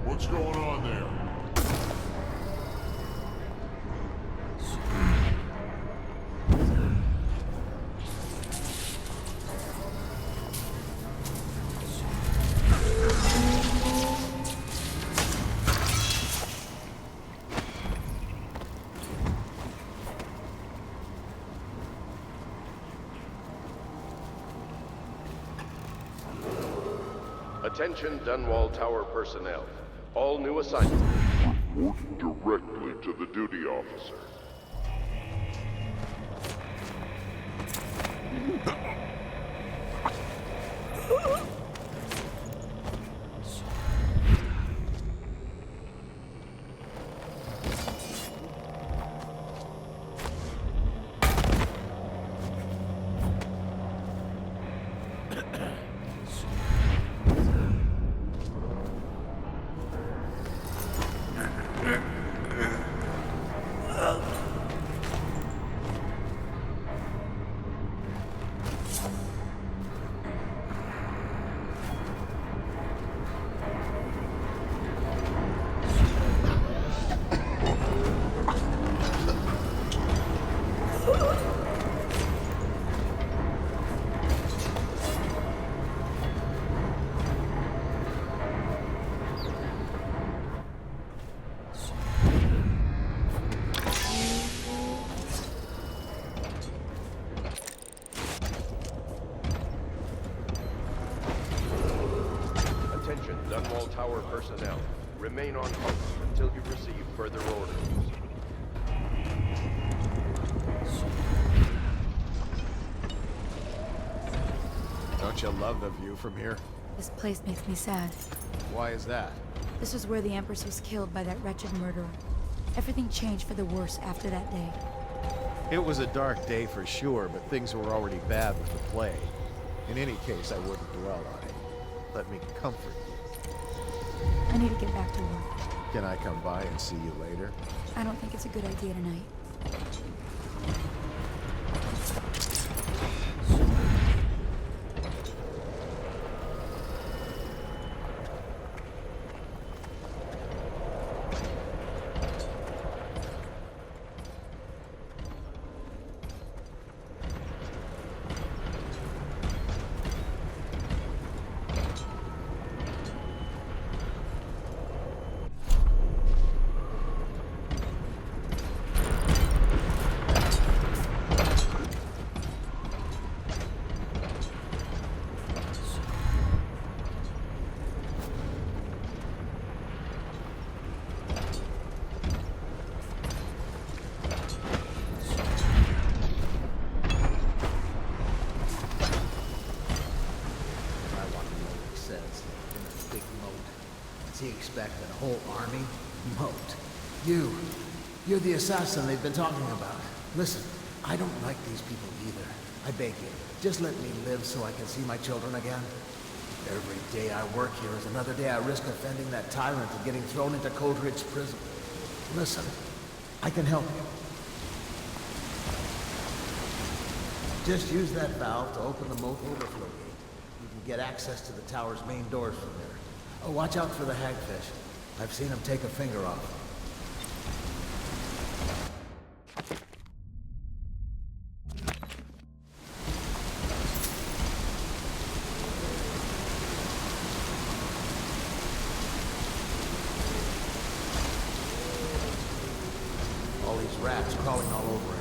What's going on there? Attention Dunwall Tower personnel. All new assignments. Report directly to the duty officer. Attention Dunwall Tower personnel. Remain on post until you receive further orders. Don't you love the view from here? This place makes me sad. Why is that? This was where the Empress was killed by that wretched murderer. Everything changed for the worse after that day. It was a dark day for sure, but things were already bad with the plague. In any case, I wouldn't dwell on it. Let me comfort you. I need to get back to work. Can I come by and see you later? I don't think it's a good idea tonight. He expected a whole army? Moat. You're the assassin they've been talking about. Listen, I don't like these people either. I beg you, just let me live so I can see my children again. Every day I work here is another day I risk offending that tyrant and getting thrown into Coldridge prison. Listen, I can help you. Just use that valve to open the moat overflow gate. You can get access to the tower's main doors from there. Oh, watch out for the hagfish. I've seen him take a finger off. All these rats crawling all over everything.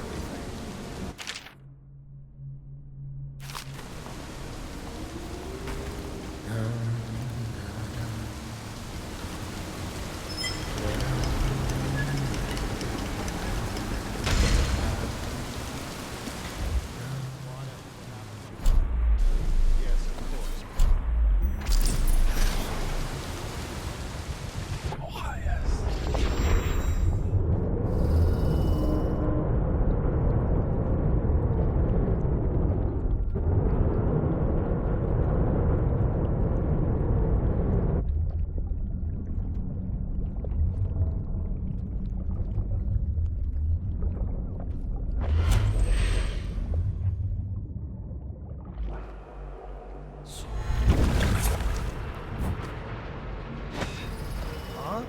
Huh?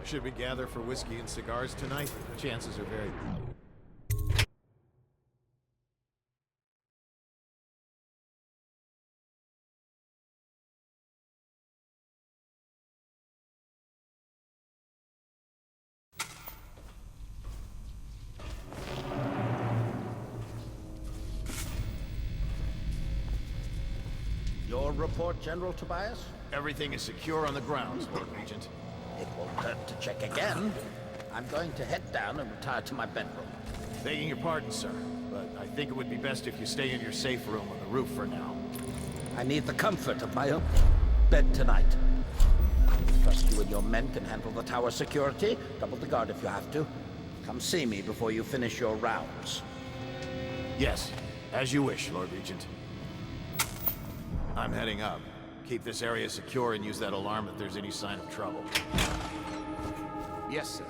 Should we gather for whiskey and cigars tonight? Chances are very... Your report, General Tobias? Everything is secure on the grounds, Lord Regent. It won't hurt to check again. I'm going to head down and retire to my bedroom. Begging your pardon, sir, but I think it would be best if you stay in your safe room on the roof for now. I need the comfort of my own bed tonight. Trust you and your men can handle the tower security. Double the guard if you have to. Come see me before you finish your rounds. Yes, as you wish, Lord Regent. I'm heading up. Keep this area secure and use that alarm if there's any sign of trouble. Yes, sir.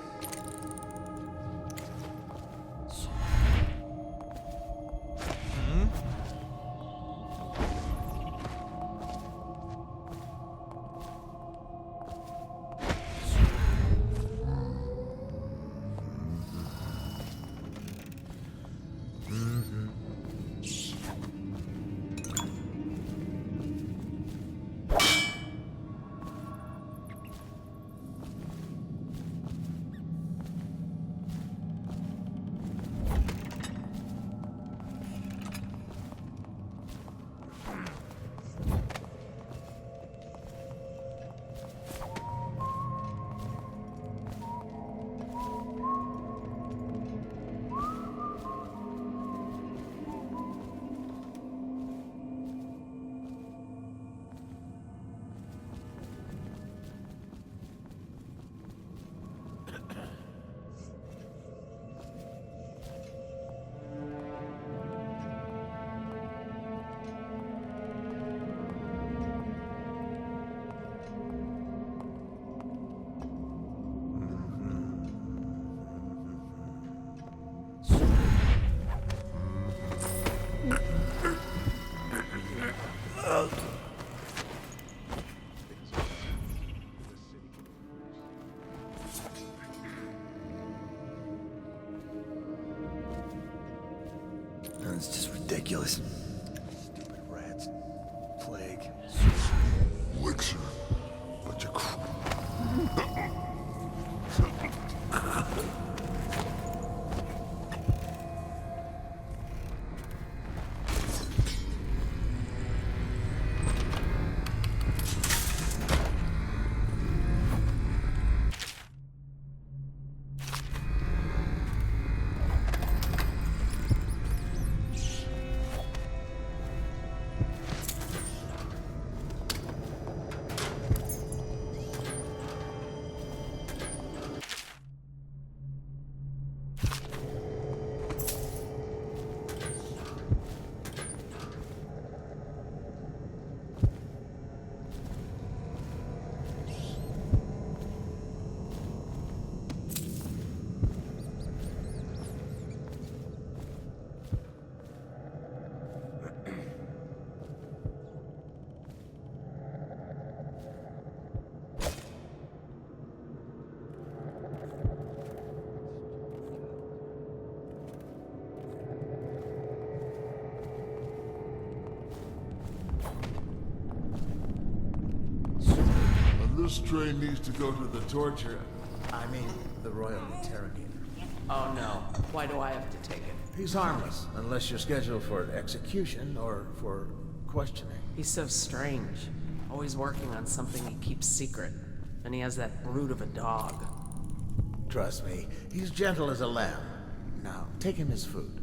It's just ridiculous. Stupid rats. Plague. Elixir. Bunch of This train needs to go to the torture. I mean, the Royal Interrogator. Oh no. Why do I have to take it? He's harmless, unless you're scheduled for execution or for questioning. He's so strange. Always working on something he keeps secret. And he has that brute of a dog. Trust me, he's gentle as a lamb. Now, take him his food.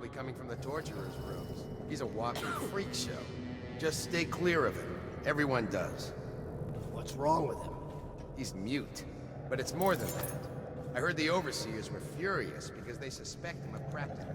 probably coming from the torturer's rooms. He's a walking freak show. Just stay clear of him. Everyone does. What's wrong with him? He's mute. But it's more than that. I heard the overseers were furious because they suspect him of practicing.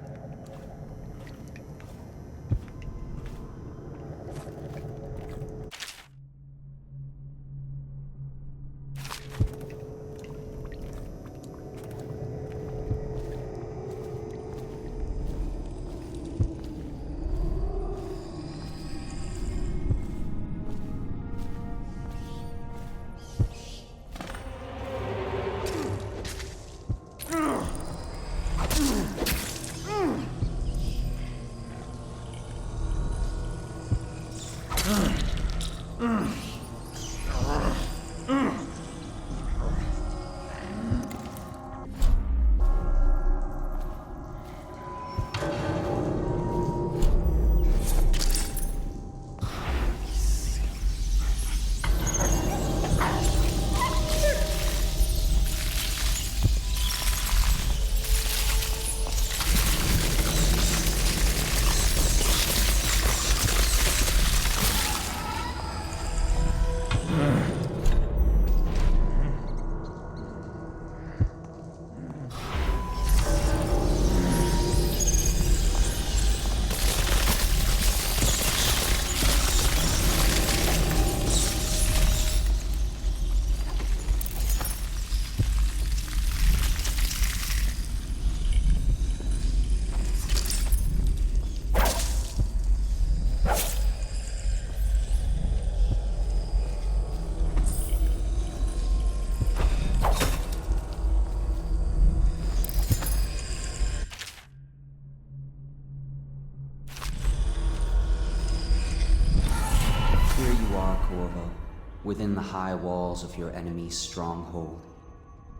Within the high walls of your enemy's stronghold,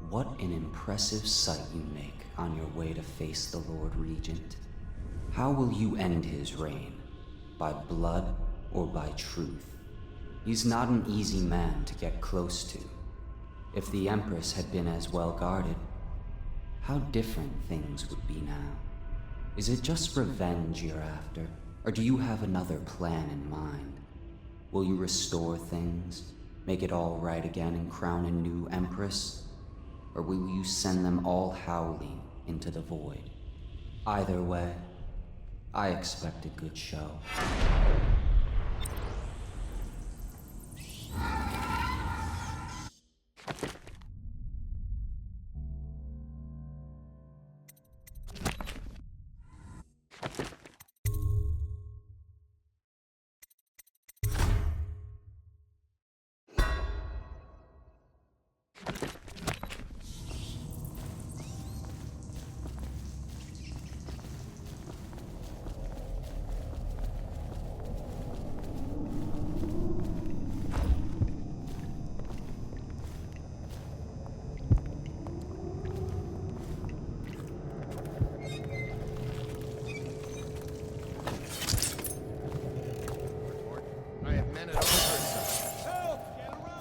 what an impressive sight you make on your way to face the Lord Regent. How will you end his reign? By blood or by truth? He's not an easy man to get close to. If the Empress had been as well guarded, how different things would be now. Is it just revenge you're after, or do you have another plan in mind? Will you restore things, make it all right again and crown a new Empress? Or will you send them all howling into the void? Either way, I expect a good show.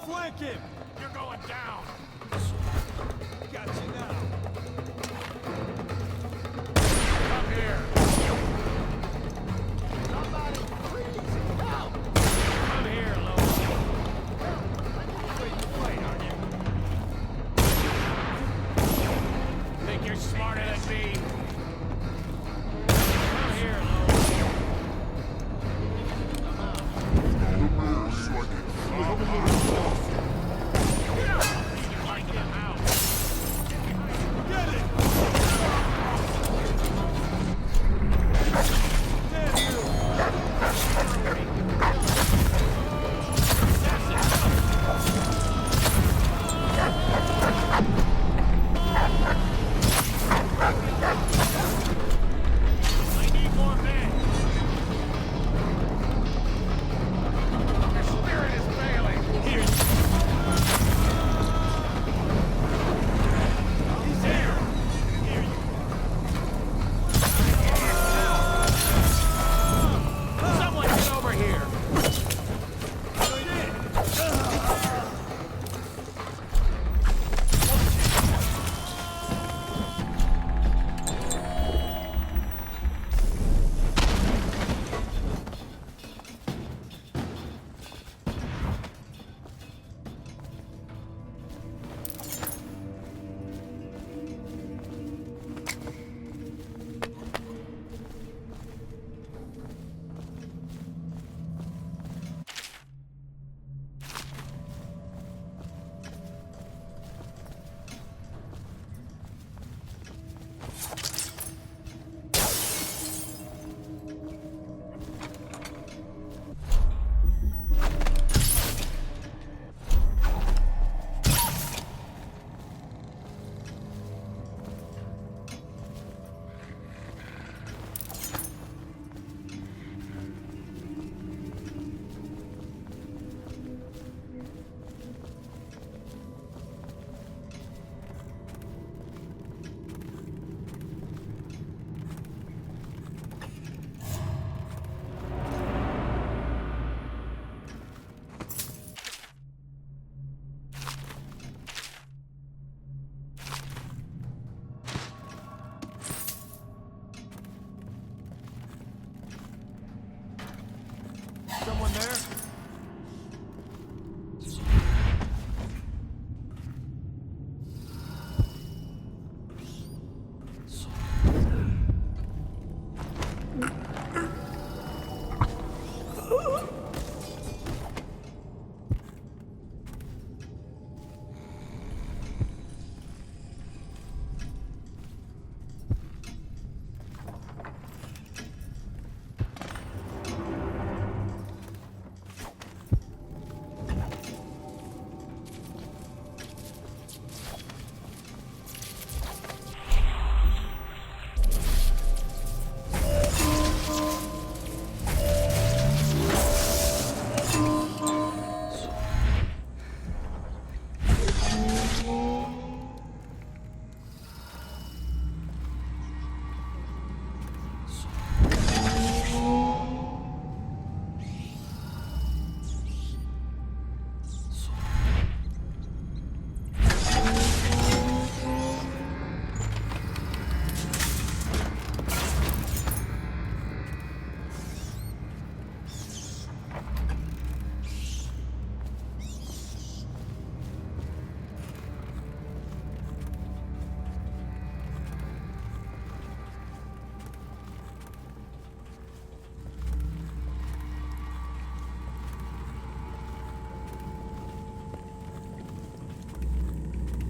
Flank him! You're going down! Got you now! Come here! Somebody please help! Come here, Lois! Wait, you fight, aren't you? Think you're smarter than me? Come here, Lois! Get out!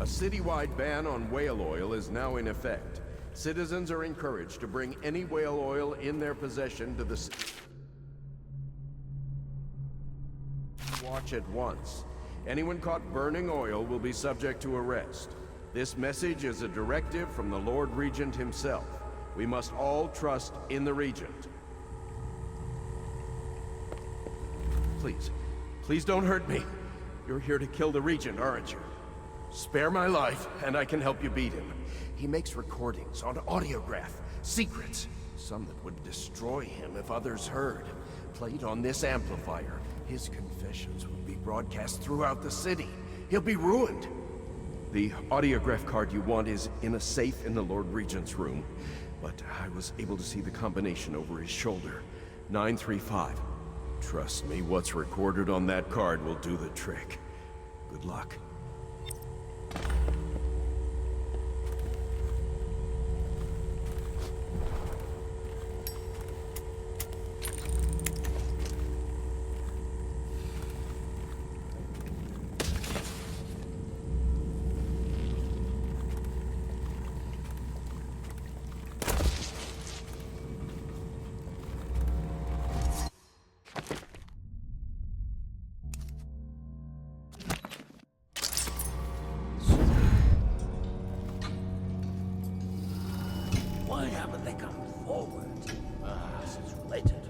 A citywide ban on whale oil is now in effect. Citizens are encouraged to bring any whale oil in their possession to the Watch at once. Anyone caught burning oil will be subject to arrest. This message is a directive from the Lord Regent himself. We must all trust in the Regent. Please, please don't hurt me. You're here to kill the Regent, aren't you? Spare my life, and I can help you beat him. He makes recordings on audiograph, secrets, some that would destroy him if others heard. Played on this amplifier, his confessions would be broadcast throughout the city. He'll be ruined. The audiograph card you want is in a safe in the Lord Regent's room, but I was able to see the combination over his shoulder. 935. Trust me, what's recorded on that card will do the trick. Good luck. Why haven't they come forward? This is related.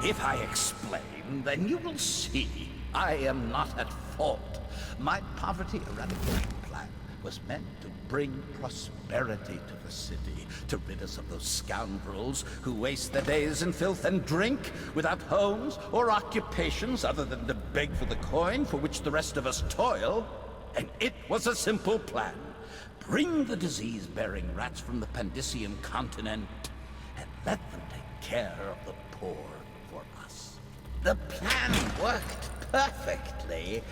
If I explain, then you will see I am not at fault. My poverty eradication plan was meant to bring prosperity to the city, to rid us of those scoundrels who waste their days in filth and drink, without homes or occupations other than to beg for the coin for which the rest of us toil. And it was a simple plan. Bring the disease-bearing rats from the Pandician continent and let them take care of the poor for us. The plan worked perfectly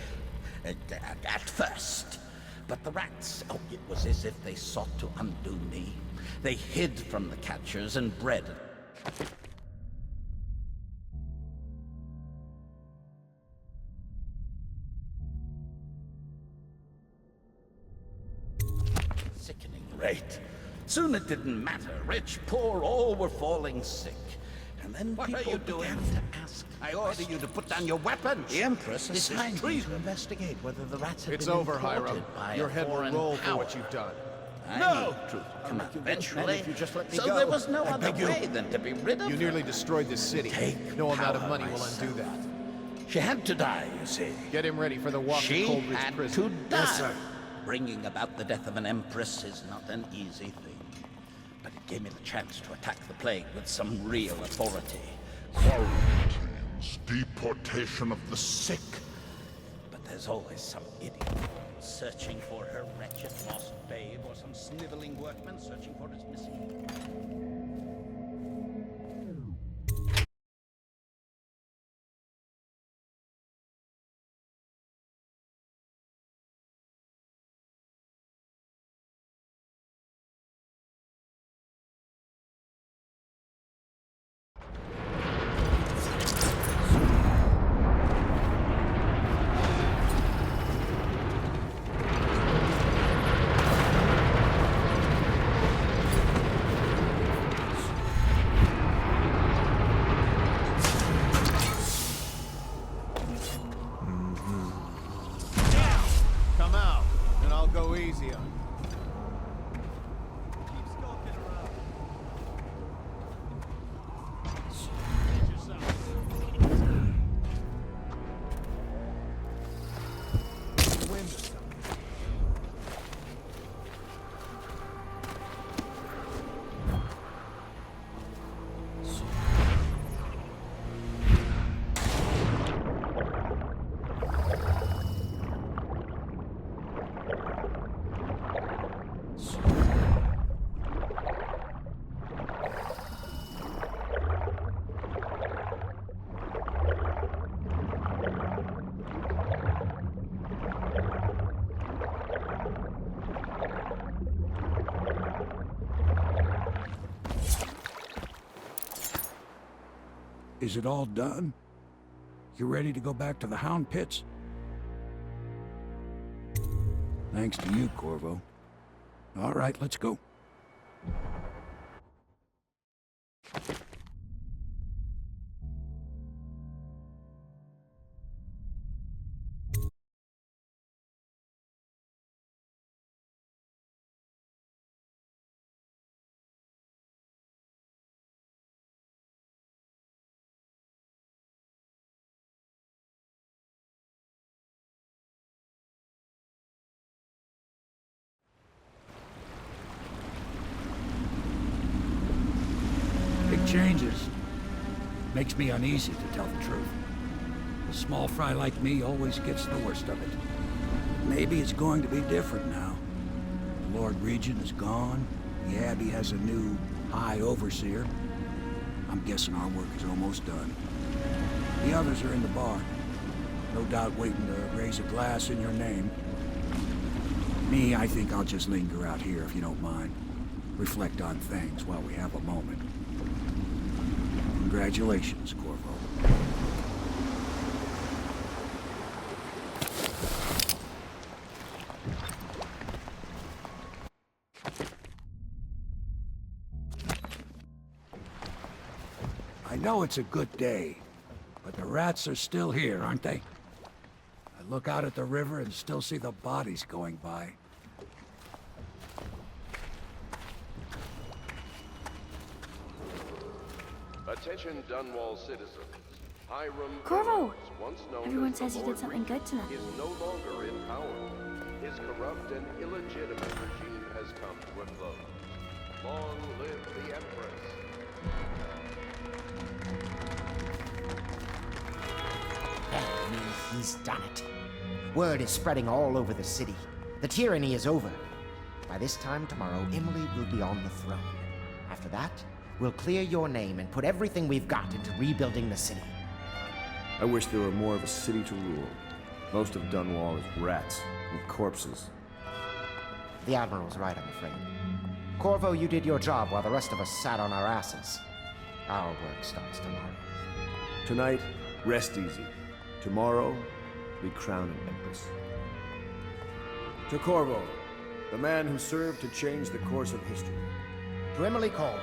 at first. But the rats, oh, it was as if they sought to undo me. They hid from the catchers and bred great. Soon it didn't matter. Rich, poor, all were falling sick. And then what people began to ask. I order you to put down your weapons. The Empress assigned me to investigate whether the rats had It's been over, imported Hiram. by Your a head will foreign roll for power. what you've done. I No! knew the truth would come out eventually. If you just let me so go. there was no I other beg you. way than to be rid of You her. nearly destroyed this city. No amount of power money will myself. undo that. She had to die, you see. Get him ready for the walk She to Coldridge had Prison. to die. Bringing about the death of an empress is not an easy thing. But it gave me the chance to attack the plague with some real authority. Quarantines, deportation of the sick. But there's always some idiot searching for her wretched lost babe, or some sniveling workman searching for his missing. Come out, and I'll go easy on you. Is it all done? You ready to go back to the Hound Pits? Thanks to you, Corvo. All right, let's go. Big changes. Makes me uneasy, to tell the truth. A small fry like me always gets the worst of it. Maybe it's going to be different now. The Lord Regent is gone. The Abbey has a new High Overseer. I'm guessing our work is almost done. The others are in the bar. No doubt waiting to raise a glass in your name. Me, I think I'll just linger out here, if you don't mind. Reflect on things while we have a moment. Congratulations, Corvo. I know it's a good day, but the rats are still here, aren't they? I look out at the river and still see the bodies going by. Attention Dunwall citizens. Hiram Corvo! Burns, once known Everyone as says the you Lord did something good tonight. Regent, is no longer in power. His corrupt and illegitimate regime has come to a close. Long live the Empress. That means he's done it. Word is spreading all over the city. The tyranny is over. By this time tomorrow, Emily will be on the throne. After that, we'll clear your name and put everything we've got into rebuilding the city. I wish there were more of a city to rule. Most of Dunwall is rats and corpses. The Admiral's right, I'm afraid. Corvo, you did your job while the rest of us sat on our asses. Our work starts tomorrow. Tonight, rest easy. Tomorrow, we crown an empress. To Corvo, The man who served to change the course of history. To Emily Caldwell,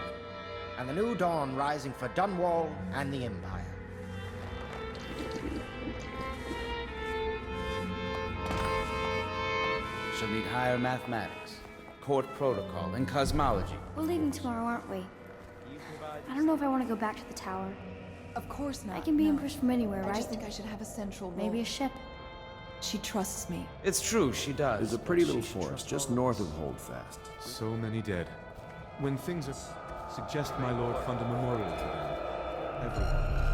and the new dawn rising for Dunwall and the Empire. She'll need higher mathematics, court protocol, and cosmology. We're leaving tomorrow, aren't we? I don't know if I want to go back to the tower. Of course not. I can be imprisoned from anywhere, right? I just think I should have a central role. Maybe a ship. She trusts me. It's true, she does. There's a pretty little forest just north of Holdfast. So many dead. When things are... Suggest my lord fund a memorial to them. Everyone.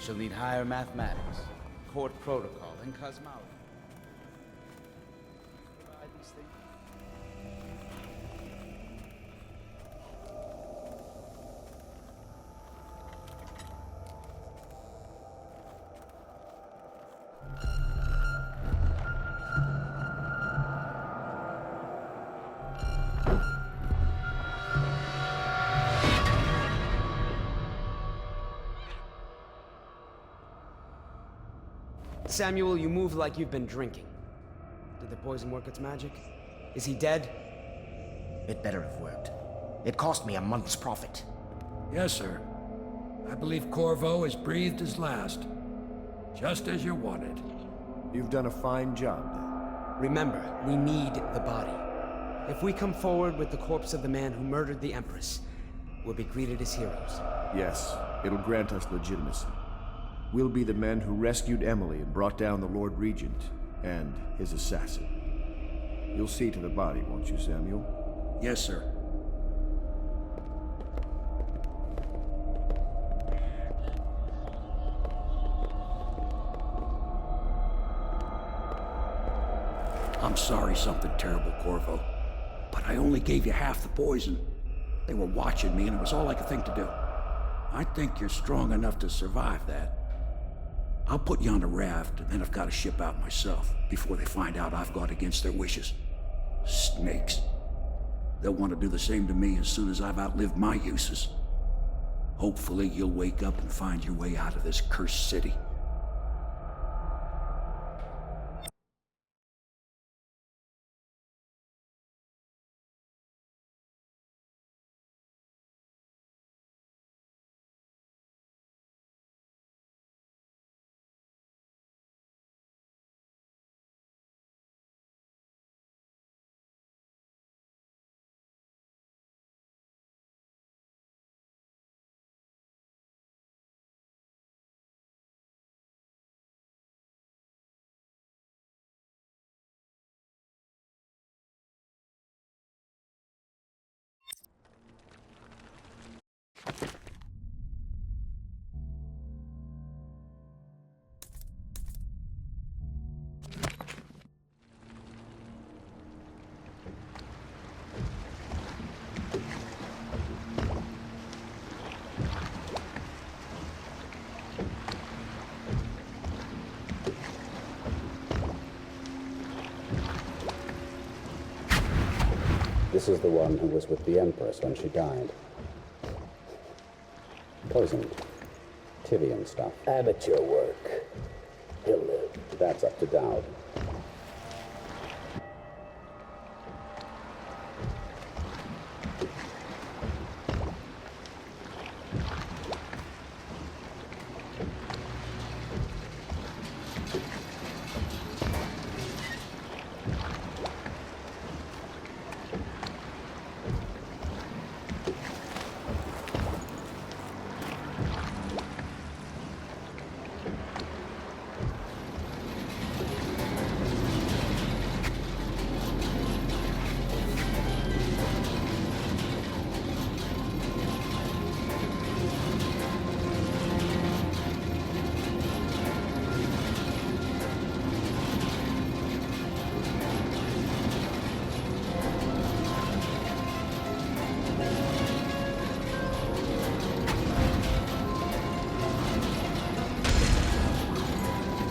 She'll need higher mathematics, court protocol, and cosmology. Samuel, you move like you've been drinking. Did the poison work its magic? Is he dead? It better have worked. It cost me a month's profit. Yes, sir. I believe Corvo has breathed his last. Just as you wanted. You've done a fine job, then. Remember, we need the body. If we come forward with the corpse of the man who murdered the Empress, we'll be greeted as heroes. Yes, it'll grant us legitimacy. We'll be the men who rescued Emily and brought down the Lord Regent and his assassin. You'll see to the body, won't you, Samuel? Yes, sir. I'm sorry something terrible, Corvo. But I only gave you half the poison. They were watching me and it was all I could think to do. I think you're strong enough to survive that. I'll put you on a raft, and then I've got to ship out myself before they find out I've gone against their wishes. Snakes. They'll want to do the same to me as soon as I've outlived my uses. Hopefully you'll wake up and find your way out of this cursed city. This is the one who was with the Empress when she died. Poisoned. Tivian stuff. Amateur work. He'll live. That's up to Dowd.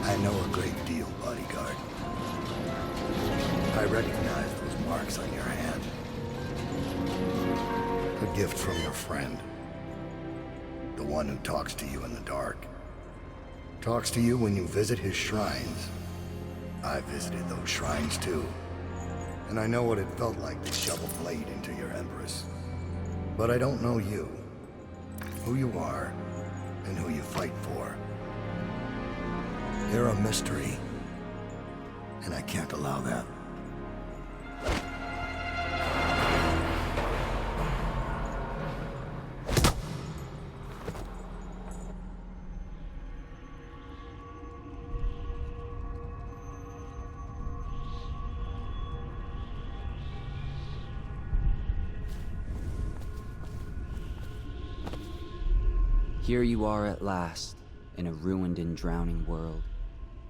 I know a great deal, bodyguard. I recognize those marks on your hand. A gift from your friend. The one who talks to you in the dark. Talks to you when you visit his shrines. I visited those shrines too. And I know what it felt like to shove a blade into your Empress. But I don't know you. Who you are, and who you fight for. You're a mystery, and I can't allow that. Here you are at last, in a ruined and drowning world,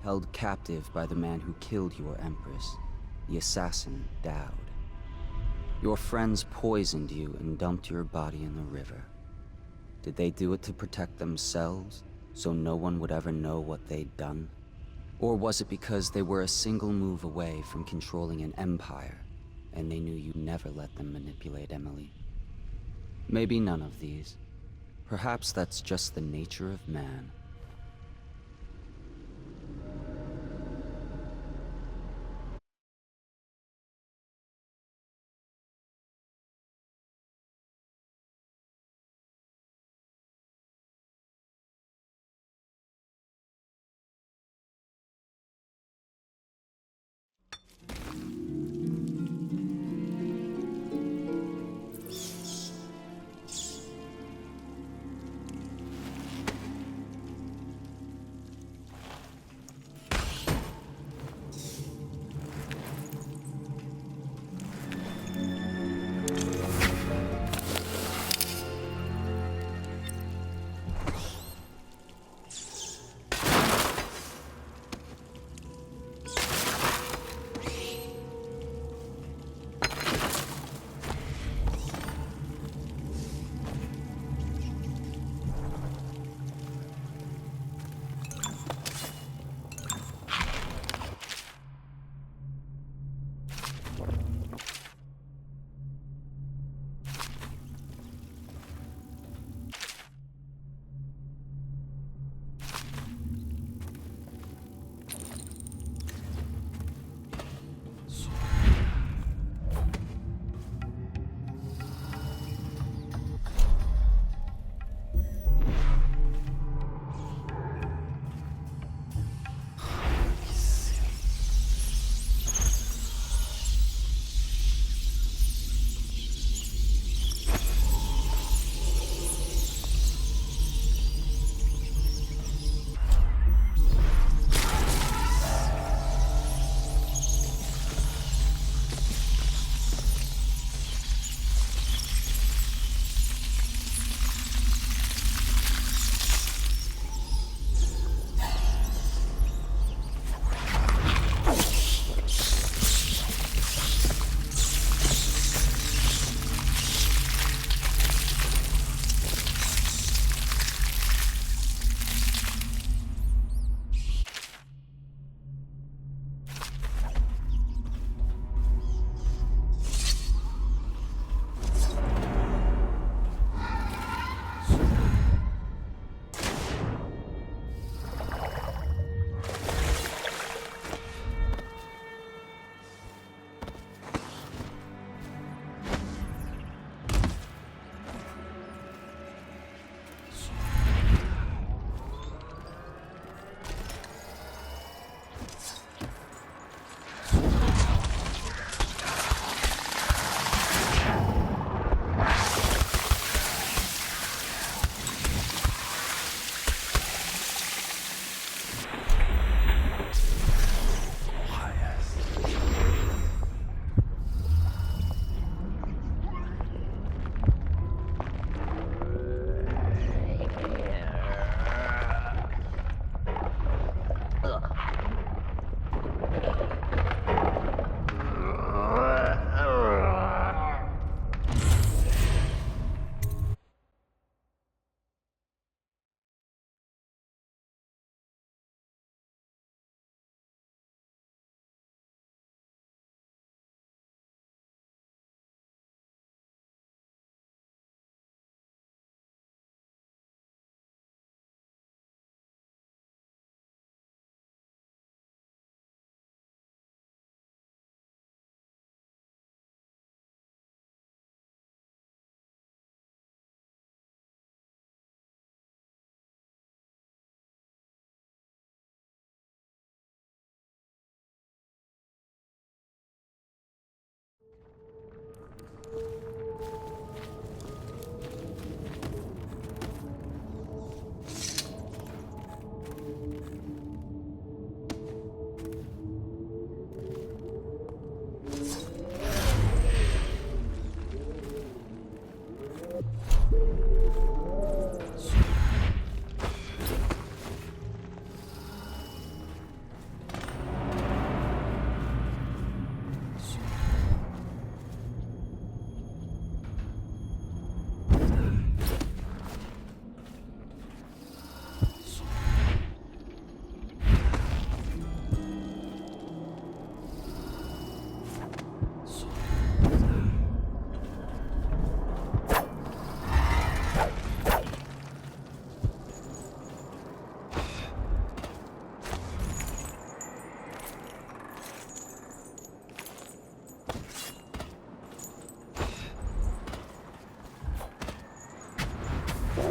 held captive by the man who killed your Empress, the assassin Dowd. Your friends poisoned you and dumped your body in the river. Did they do it to protect themselves, so no one would ever know what they'd done? Or was it because they were a single move away from controlling an empire, and they knew you'd never let them manipulate Emily? Maybe none of these. Perhaps that's just the nature of man.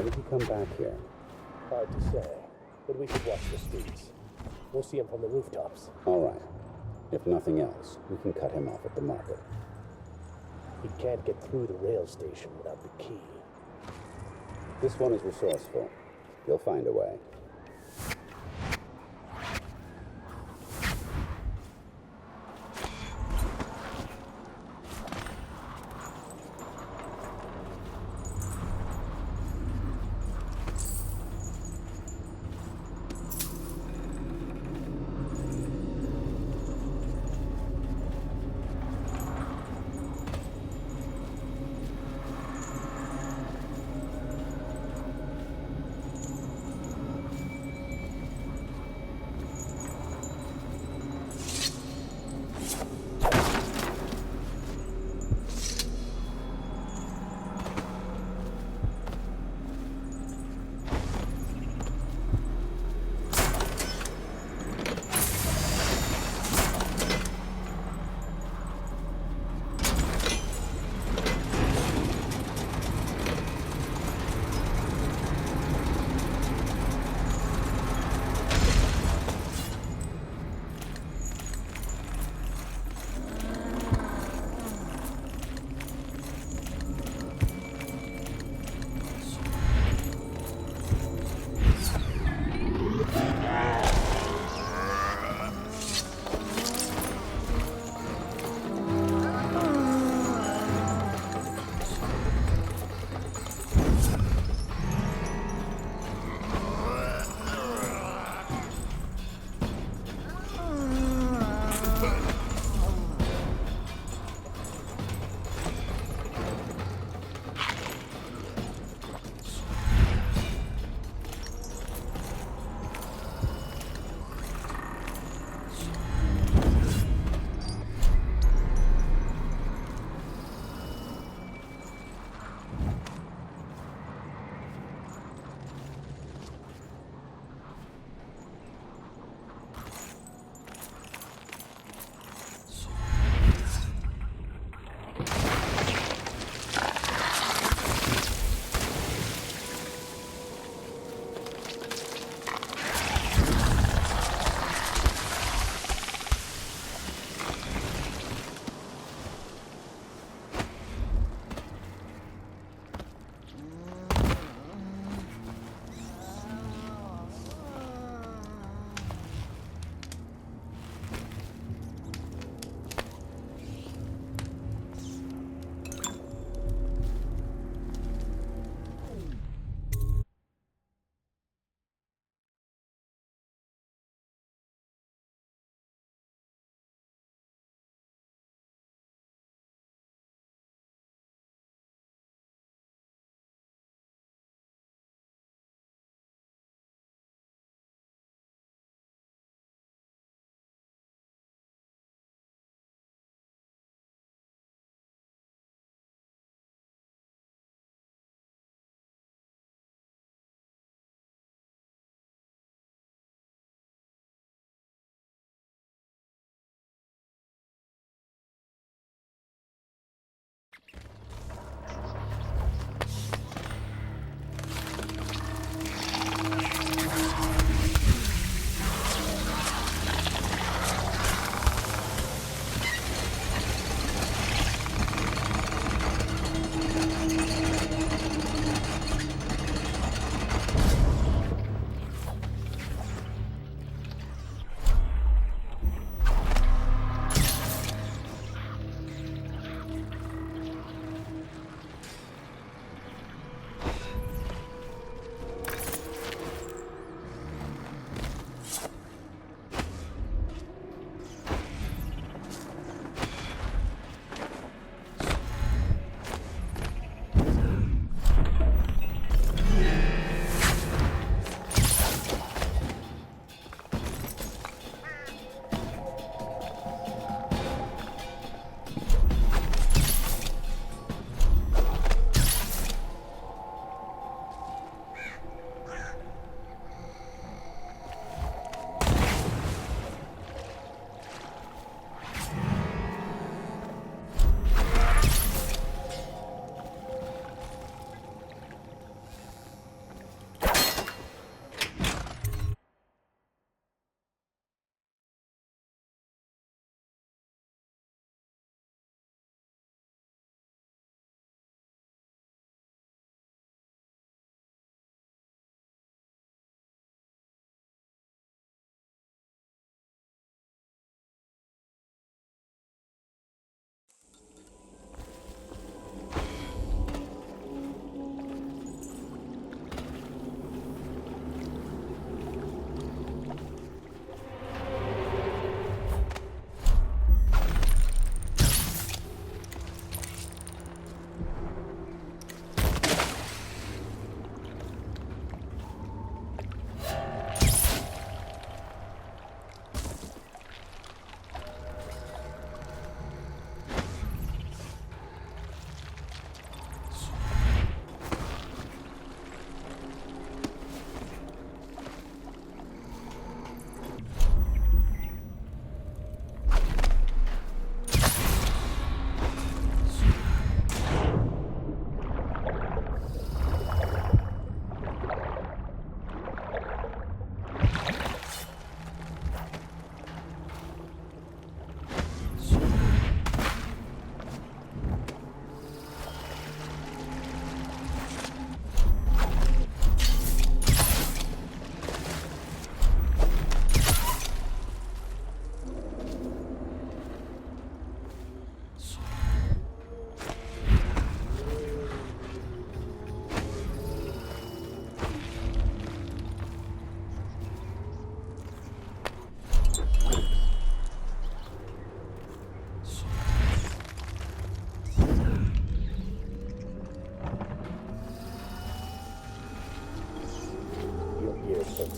did he come back here? Hard to say, but we should watch the streets. We'll see him from the rooftops. All right. If nothing else, we can cut him off at the market. He can't get through the rail station without the key. This one is resourceful. He'll find a way.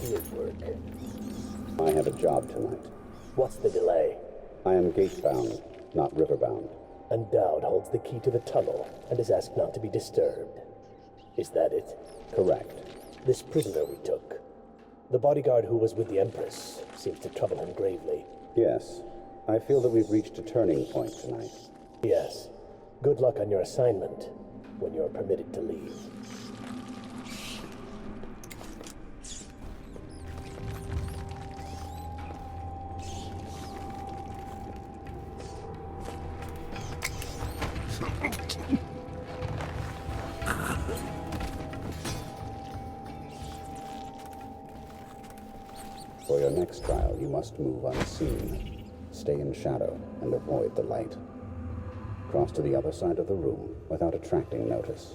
fieldwork. I have a job tonight. What's the delay? I am gate-bound, not river-bound. And Dowd holds the key to the tunnel and is asked not to be disturbed. Is that it? Correct. This prisoner we took, the bodyguard who was with the Empress, seems to trouble him gravely. Yes. I feel that we've reached a turning point tonight. Yes. Good luck on your assignment when you're permitted to leave. For your next trial, you must move unseen. Stay in shadow and avoid the light. Cross to the other side of the room without attracting notice.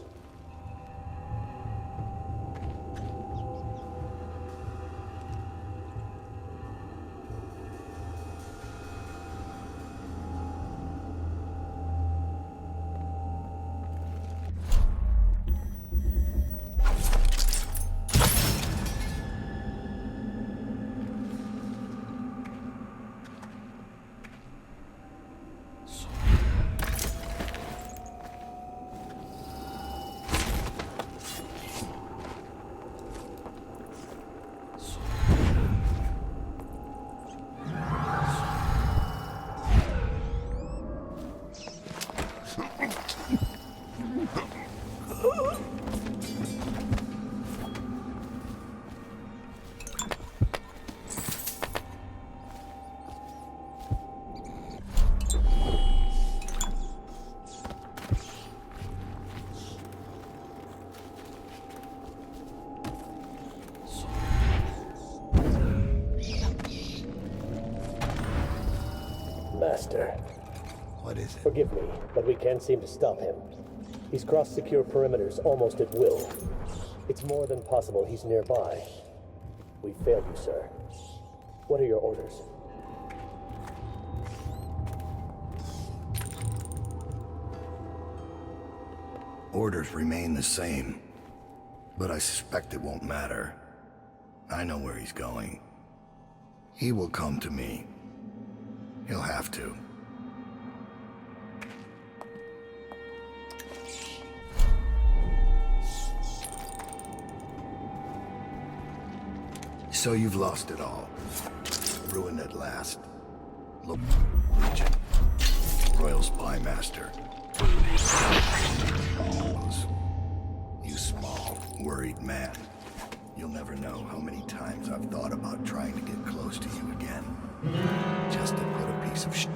Master. What is it? Forgive me, but we can't seem to stop him. He's crossed secure perimeters almost at will. It's more than possible he's nearby. We failed you, sir. What are your orders? Orders remain the same, but I suspect it won't matter. I know where he's going. He will come to me. He'll have to. So you've lost it all. Ruined at last. Look, Regent. Royal Spy Master. You small, worried man. You'll never know how many times I've thought about trying to get close to you again. Just to put a piece of shit.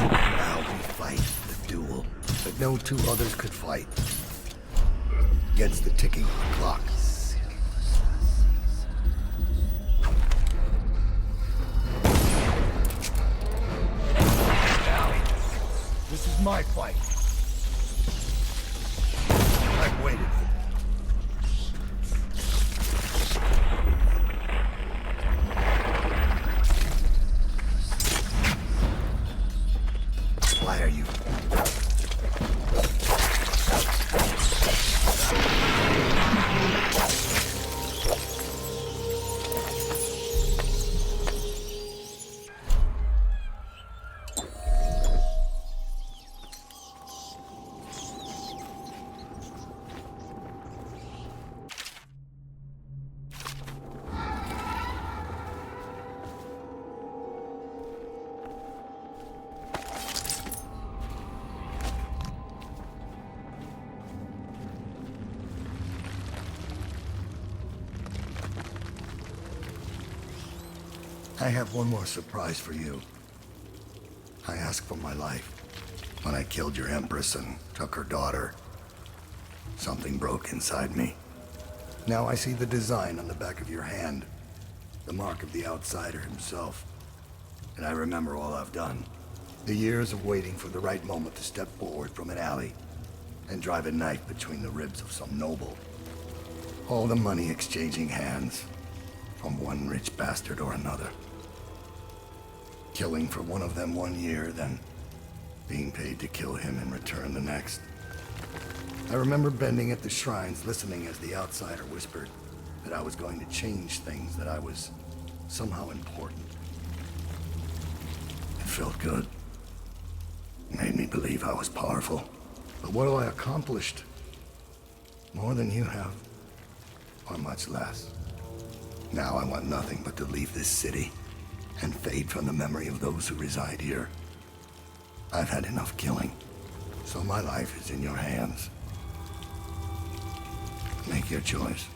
Now we fight the duel that no two others could fight. Against the ticking of the clock. This is my fight. I've waited. Why are you? I have one more surprise for you. I asked for my life when I killed your Empress and took her daughter. Something broke inside me. Now I see the design on the back of your hand. The mark of the outsider himself. And I remember all I've done. The years of waiting for the right moment to step forward from an alley and drive a knife between the ribs of some noble. All the money exchanging hands from one rich bastard or another. Killing for one of them 1 year, then being paid to kill him in return the next. I remember bending at the shrines, listening as the outsider whispered that I was going to change things, that I was somehow important. It felt good. Made me believe I was powerful. But what have I accomplished? More than you have, or much less. Now I want nothing but to leave this city and fade from the memory of those who reside here. I've had enough killing, so my life is in your hands. Make your choice.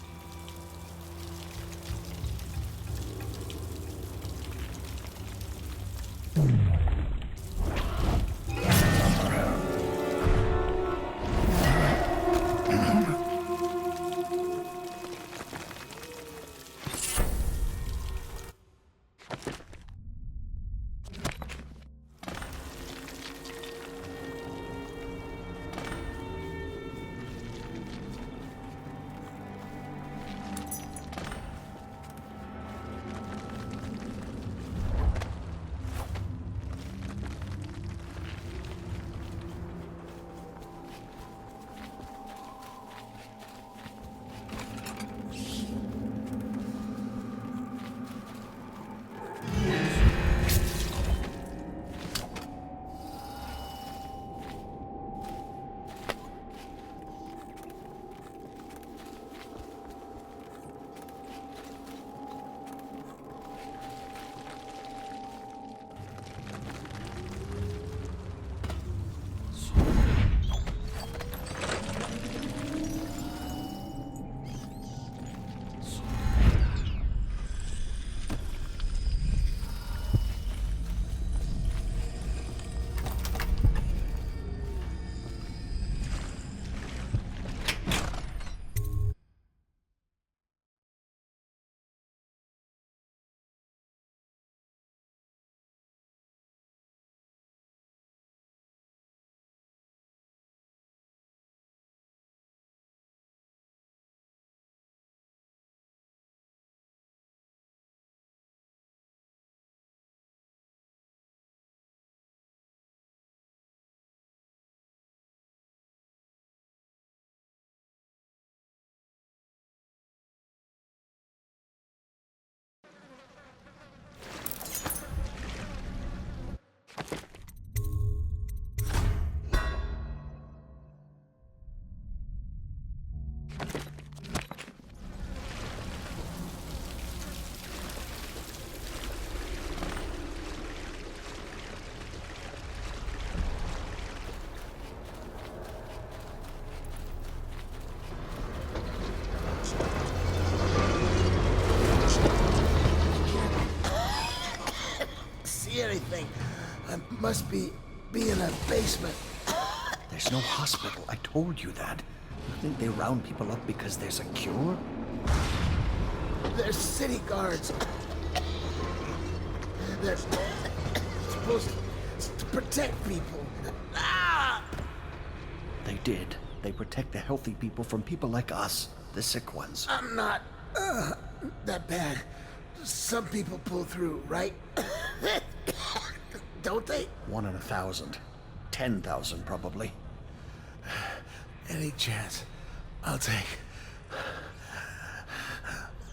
Anything. I must be in a basement. There's no hospital. I told you that. You think they round people up because there's a cure? There's city guards. They're supposed to protect people. They did. They protect the healthy people from people like us, the sick ones. I'm not that bad. Some people pull through, right? Don't they? 1 in 1,000. 10,000, probably. Any chance I'll take.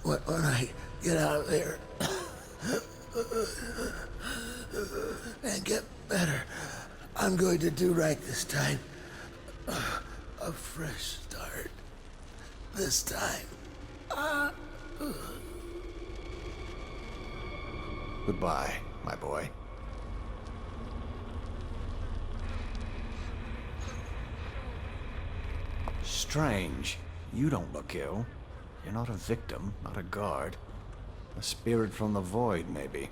When I get out of there and get better, I'm going to do right this time. A fresh start. This time. Goodbye, my boy. Strange. You don't look ill. You're not a victim, not a guard. A spirit from the void, maybe.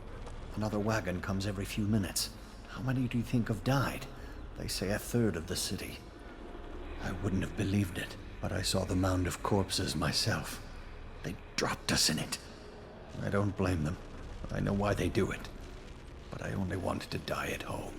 Another wagon comes every few minutes. How many do you think have died? They say 1/3 of the city. I wouldn't have believed it, but I saw the mound of corpses myself. They dropped us in it. I don't blame them. I know why they do it. But I only wanted to die at home.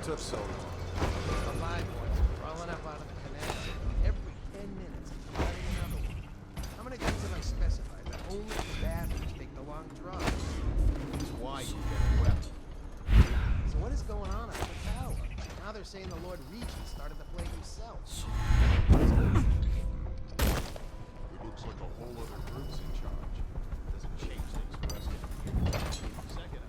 took so long? The live ones crawling up out of the canal. Every 10 minutes, fighting another one. How many times have I specified that only the bad ones take the long drop? That's why you get a weapon. So what is going on at the tower? Now they're saying the Lord Regent started the plague himself. It looks like a whole other group's in charge. Doesn't change things for us getting here. Second,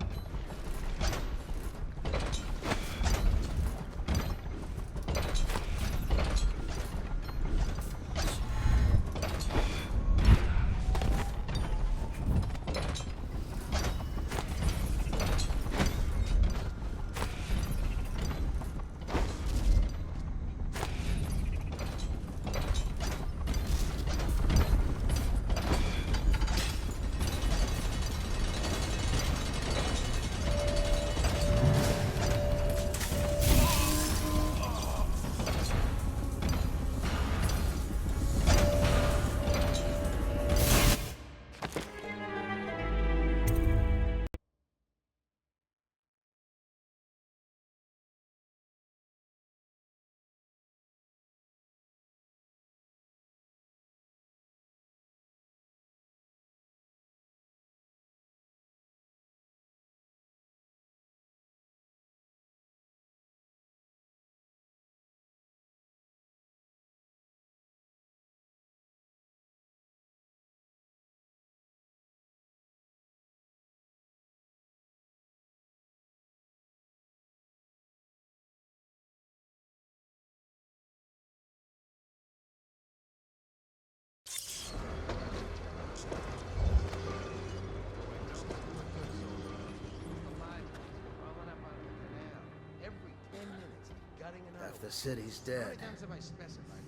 If the city's dead,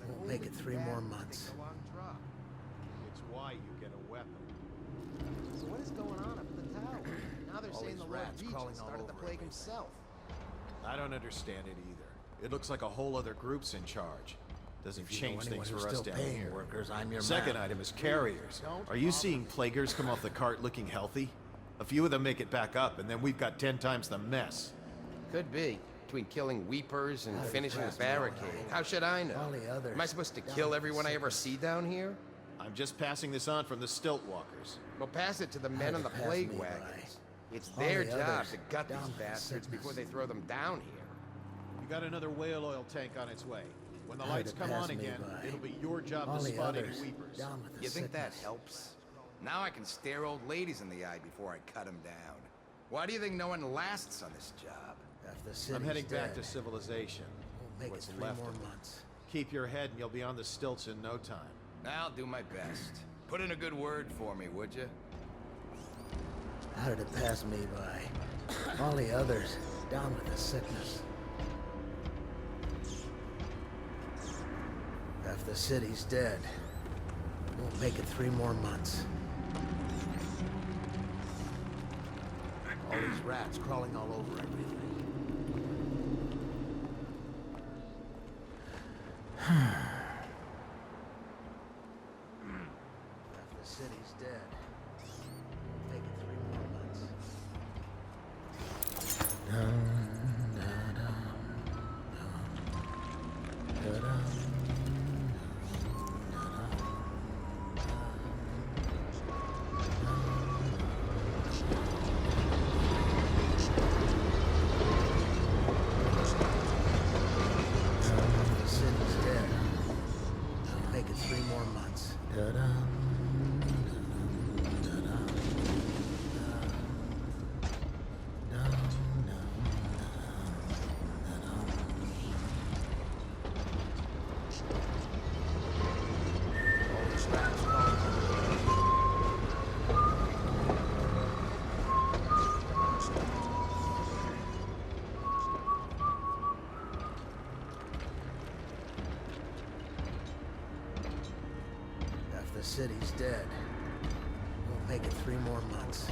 won't make it 3 more months. it's why you get a weapon. So what is going on up at the tower? Now they're All saying these the Lord rats Regent crawling all started the over plague everything. himself. I don't understand it either. It looks like a whole other group's in charge. Doesn't If you know change anyone things who's for us still down paying here. workers, I'm your Second man. item is carriers. Are you seeing plaguers come off the cart looking healthy? A few of them make it back up, and then we've got 10 times the mess. Could be. Between killing weepers and How finishing the depressed we all barricade. are. How should I know? All the others Am I supposed to down kill with everyone I the ever see down here? I'm just passing this on from the stilt walkers. Well, pass it to the men on the pass plague me wagons. It's All their the job others to gut down these with the bastards before they sickness. throw them down here. You got another whale oil tank on its way. When the How lights to come pass on me again, by. it'll be your job All to the spot any others weepers. down with the You think that sickness. helps? Now I can stare old ladies in the eye before I cut them down. Why do you think no one lasts on this job? If the city's I'm heading back dead, to civilization. won't make it What's 3 left more of it. months. Keep your head and you'll be on the stilts in no time. I'll do my best. Put in a good word for me, would you? How did it pass me by? All the others down with the sickness. If the city's dead, won't make it 3 more months. All these rats crawling all over everything. If the city's dead, won't make it 3 more months. Dun, dun, dun, dun, dun. The city's dead. I'll make it 3 more months. Da-dum, da-dum, da-dum, da-dum, da-dum, da-dum. All these rats If the city's dead, won't make it 3 more months.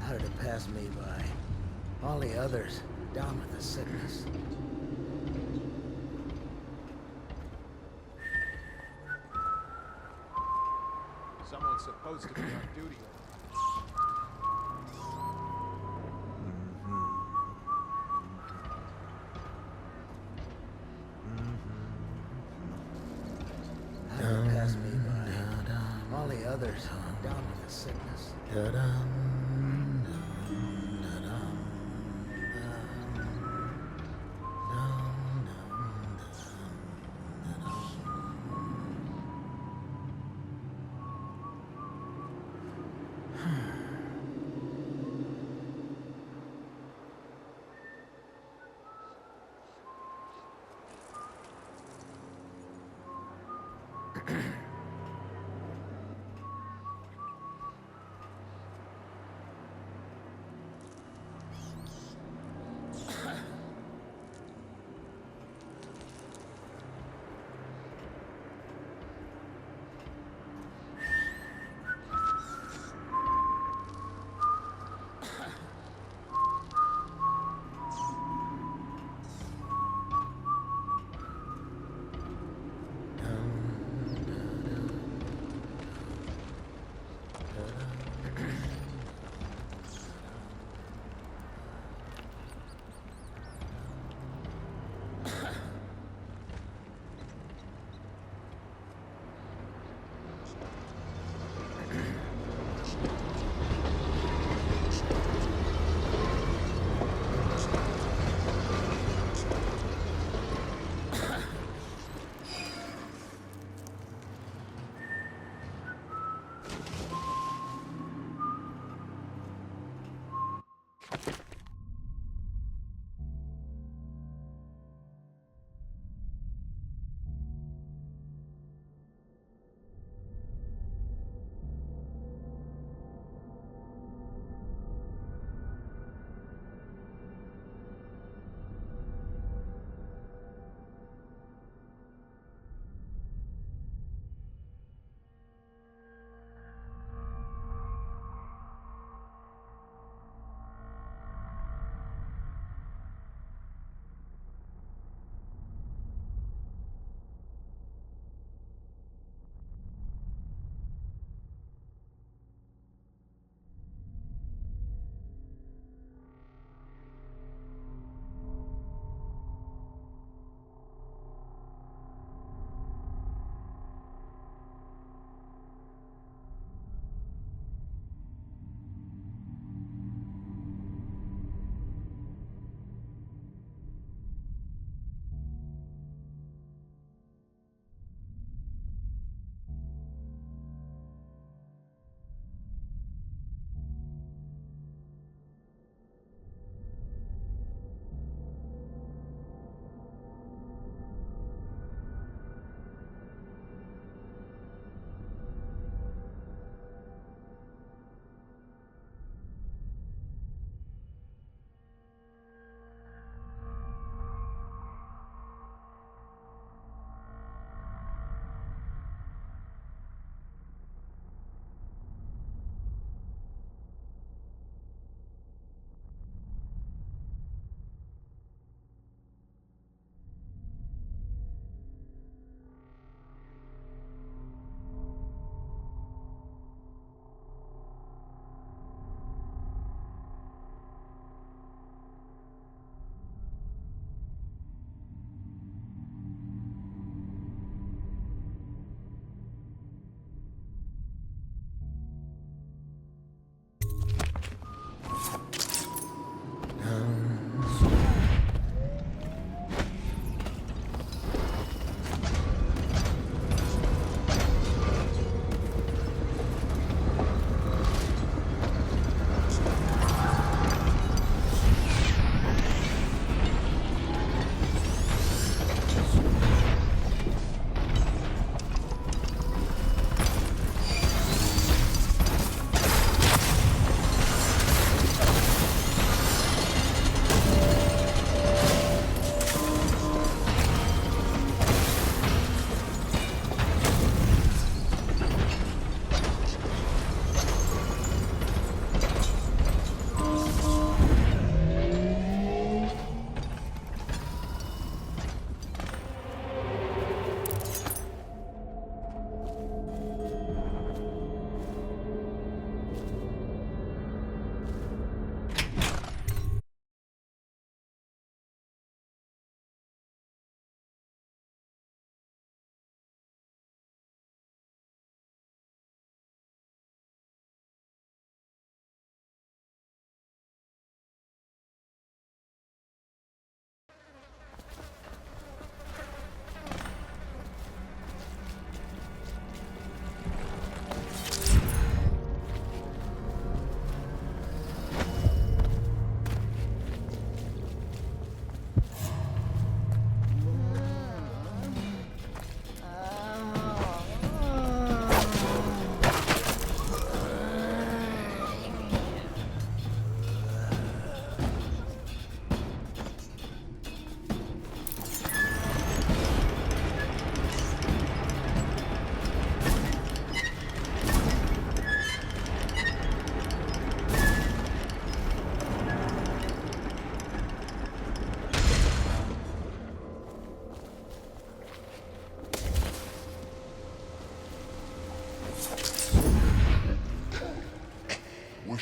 How did it pass me by? All the others down with the sickness. Someone's supposed to be on duty. others, down with the sickness.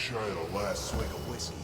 sure it'll last swig of whiskey.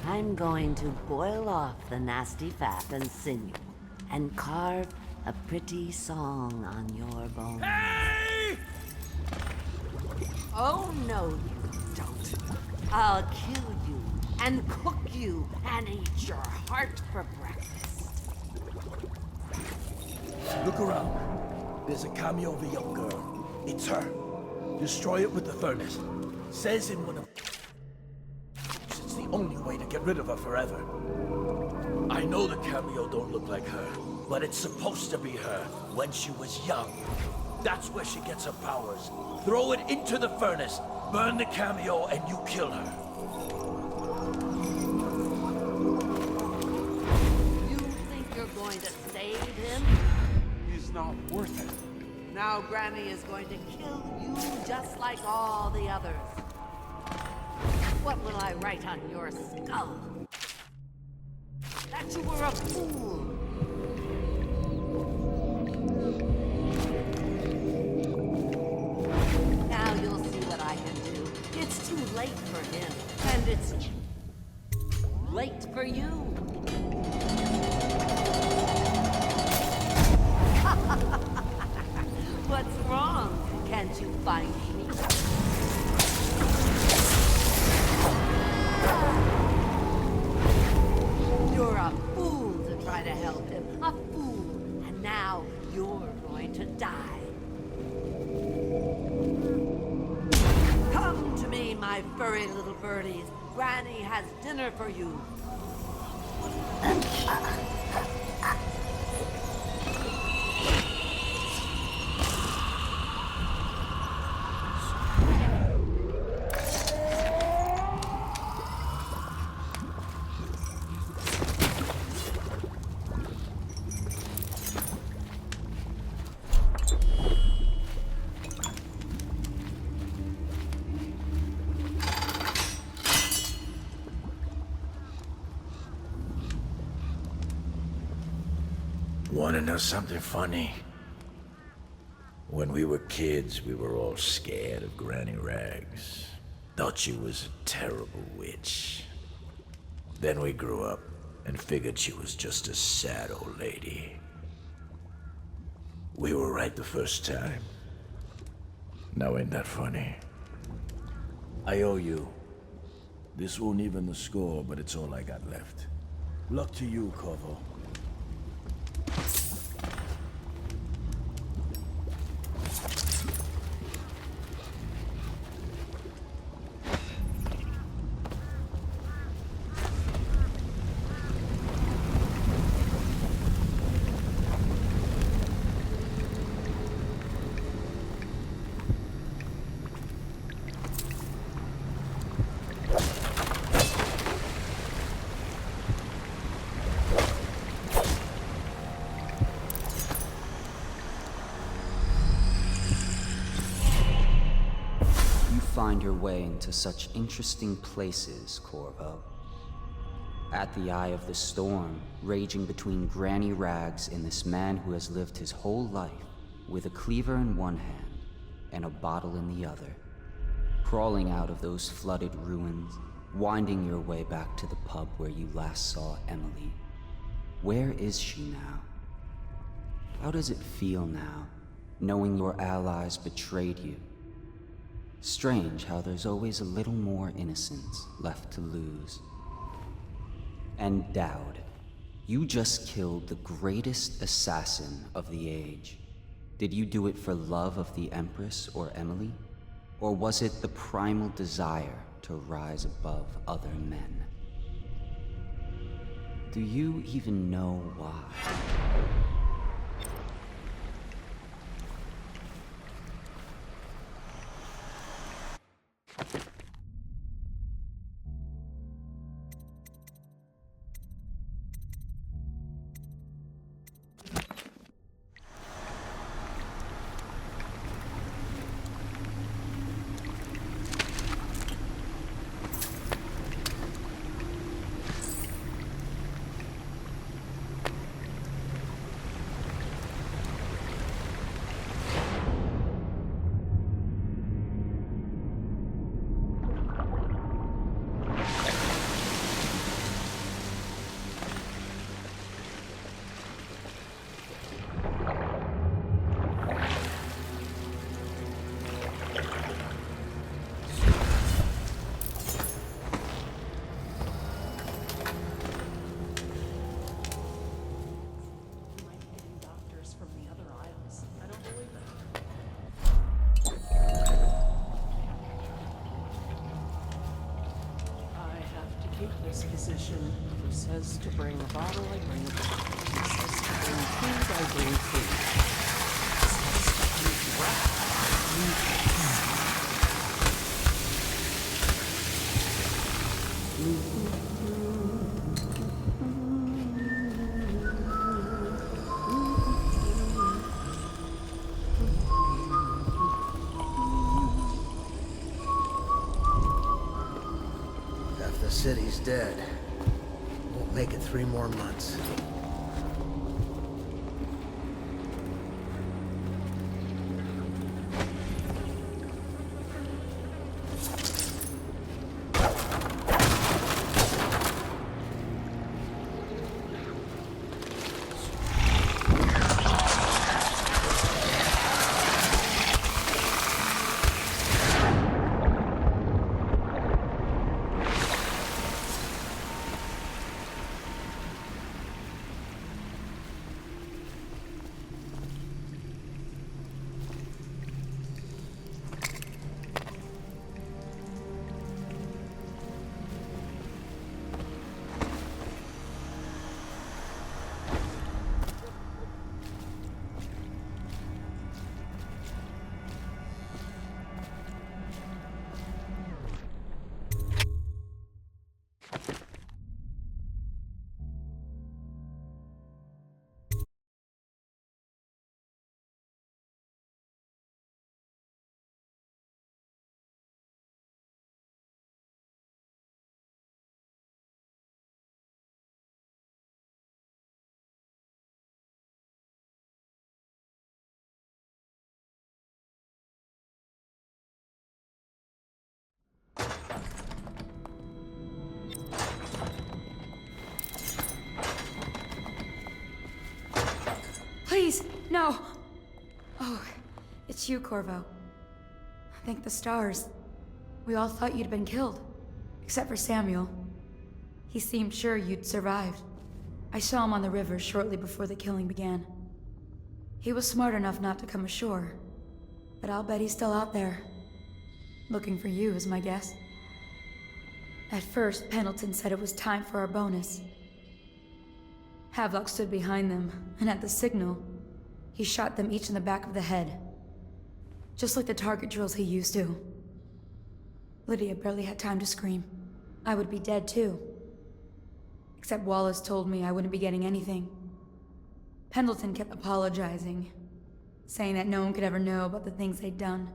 I'm going to boil off the nasty fat and sinew and carve a pretty song on your bones. Hey! Oh, no, you don't. I'll kill you and cook you and eat your heart for breakfast. Look around. There's a cameo of a young girl. It's her. Destroy it with the furnace. Says in one of... It's the only way to get rid of her forever. I know the cameo don't look like her, but it's supposed to be her when she was young. That's where she gets her powers. Throw it into the furnace, burn the cameo, and you kill her. You think you're going to save him? He's not worth it. Now Granny is going to kill you just like all the others. What will I write on your skull? That you were a fool. Now you'll see what I can do. It's too late for him, and it's late for you. What's wrong? Can't you find me? You're a fool to try to help him. A fool. And now you're going to die. Come to me, my furry little birdies. Granny has dinner for you. Want to know something funny? When we were kids, we were all scared of Granny Rags. Thought she was a terrible witch. Then we grew up and figured she was just a sad old lady. We were right the first time. Now ain't that funny? I owe you. This won't even the score, but it's all I got left. Luck to you, Corvo. Find your way into such interesting places, Corvo. At the eye of the storm, raging between Granny Rags and this man who has lived his whole life with a cleaver in one hand and a bottle in the other. Crawling out of those flooded ruins, winding your way back to the pub where you last saw Emily. Where is she now? How does it feel now, knowing your allies betrayed you? Strange how there's always a little more innocence left to lose. And Dowd, you just killed the greatest assassin of the age. Did you do it for love of the Empress or Emily? Or was it the primal desire to rise above other men? Do you even know why? This physician who says to bring a bottle, I bring a bottle. Who says to bring food, I bring food. Who says to eat rat, I eat Half the city's dead. Won't make it 3 more months. Please, no! Oh, it's you, Corvo. Thank the stars. We all thought you'd been killed. Except for Samuel. He seemed sure you'd survived. I saw him on the river shortly before the killing began. He was smart enough not to come ashore. But I'll bet he's still out there. Looking for you, is my guess. At first, Pendleton said it was time for our bonus. Havelock stood behind them, and at the signal, he shot them each in the back of the head. Just like the target drills he used to. Lydia barely had time to scream. I would be dead too. Except Wallace told me I wouldn't be getting anything. Pendleton kept apologizing, saying that no one could ever know about the things they'd done.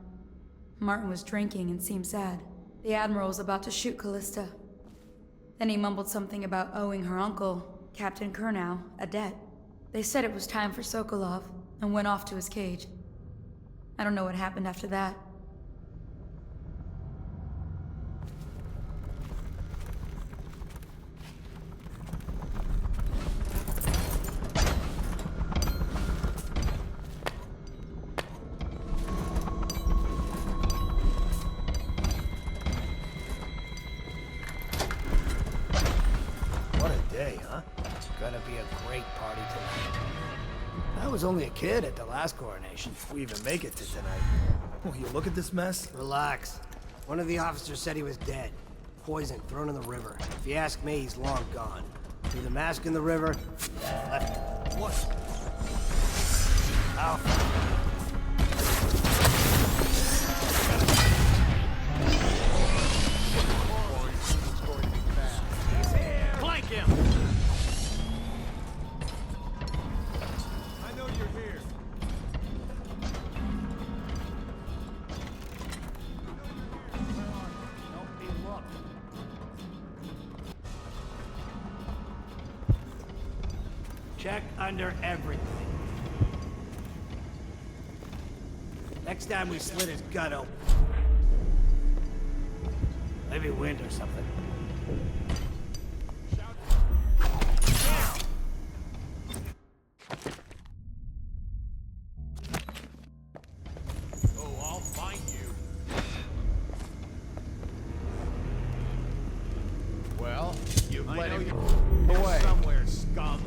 Martin was drinking and seemed sad. The Admiral was about to shoot Callista. Then he mumbled something about owing her uncle, Captain Kurnow, a debt. They said it was time for Sokolov, and went off to his cage. I don't know what happened after that. was only a kid at the last coronation. If we even make it to tonight. Will you look at this mess? Relax. One of the officers said he was dead. Poison, thrown in the river. If you ask me, he's long gone. Threw the mask in the river, left it. What? Flank him! I know you're here. Help me look. Check under everything. Next time we slit his gut open. Maybe wind or something. Oh, I'll find you. Well, you've let him You're away. somewhere, scum.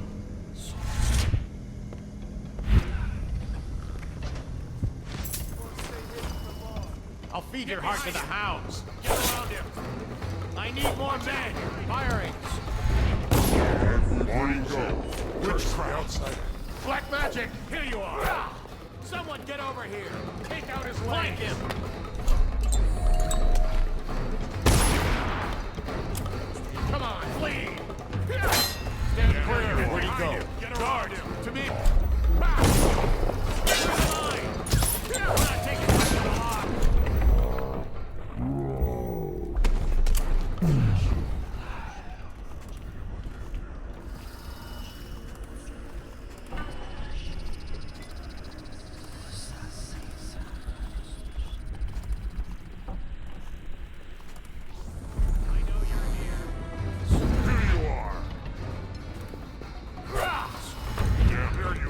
I'll feed your heart to the hounds. Get around him. I need more men. Firing. Witchcraft. Black magic. Here you are. Someone get over here. Take out his leg. Flank him. Come on, flee. Stand clear. Where'd he go? Guard him. To me. Where's the line? I'm not taking back to the lock.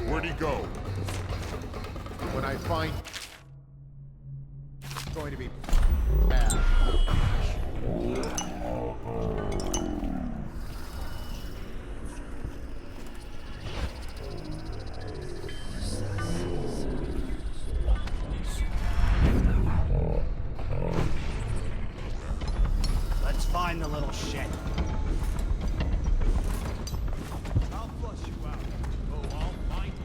Where'd he go? When I find... It's going to be bad. Let's find the little shit. I'll flush you out. Oh, I'll find you.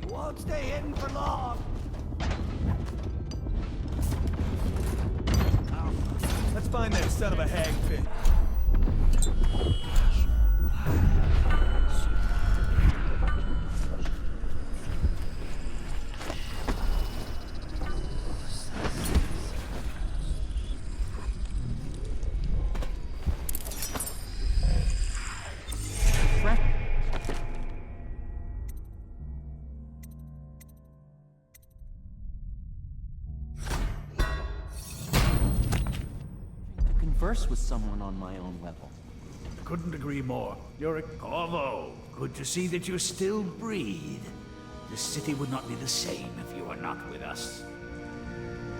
You won't stay hidden for long. Let's find that son of a hagpig. Converse with someone on my own level. Couldn't agree more. You're a Corvo. Good to see that you still breathe. The city would not be the same if you were not with us.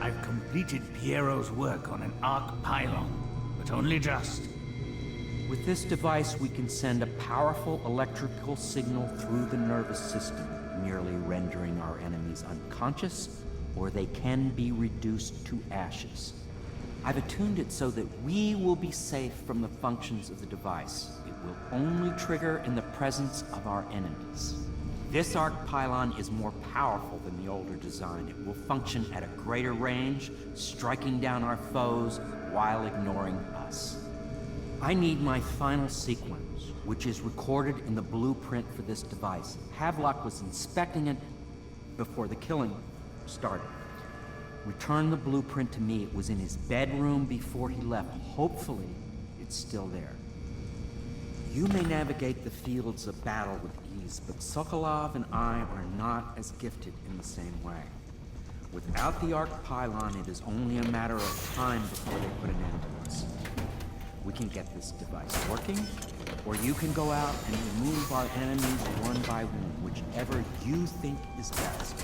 I've completed Piero's work on an arc pylon, but only just. With this device, we can send a powerful electrical signal through the nervous system, merely rendering our enemies unconscious, or they can be reduced to ashes. I've attuned it so that we will be safe from the functions of the device. It will only trigger in the presence of our enemies. This arc pylon is more powerful than the older design. It will function at a greater range, striking down our foes while ignoring us. I need my final sequence, which is recorded in the blueprint for this device. Havelock was inspecting it before the killing started. Return the blueprint to me. It was in his bedroom before he left. Hopefully, it's still there. You may navigate the fields of battle with ease, but Sokolov and I are not as gifted in the same way. Without the arc pylon, it is only a matter of time before they put an end to us. We can get this device working, or you can go out and remove our enemies one by one, whichever you think is best.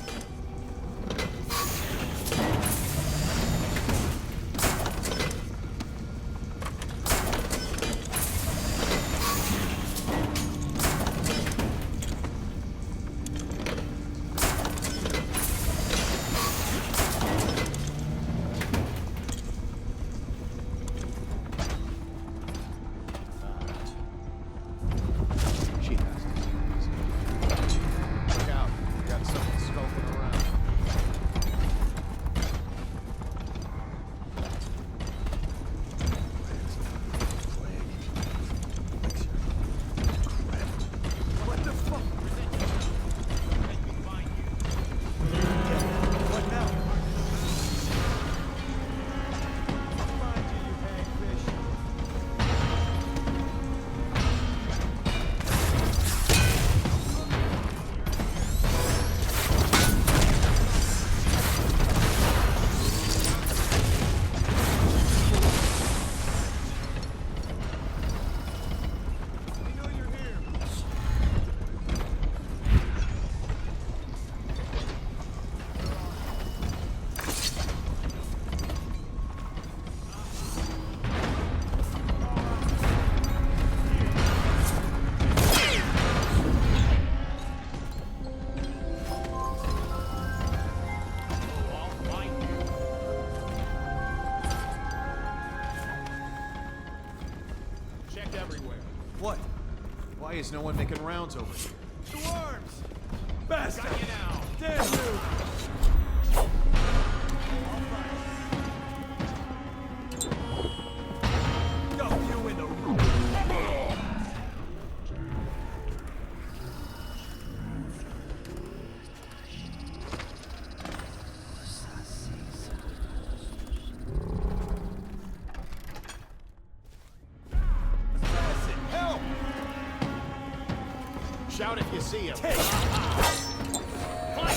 swarmed everywhere. What? Why is no one making rounds over here? Swarms! Bastard! Got you now. Damn you! Dump you in the room! Assassin, help! Shout if you see him. Find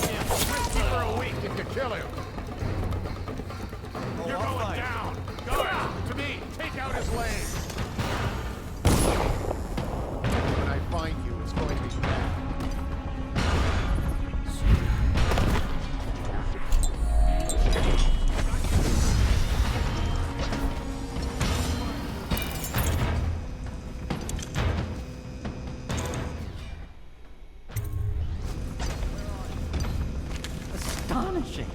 him! Risky for a week if you kill him. You're I'll going fight. down. Guards, to me, take out his legs. When I find you, it's going to be bad. Astonishing.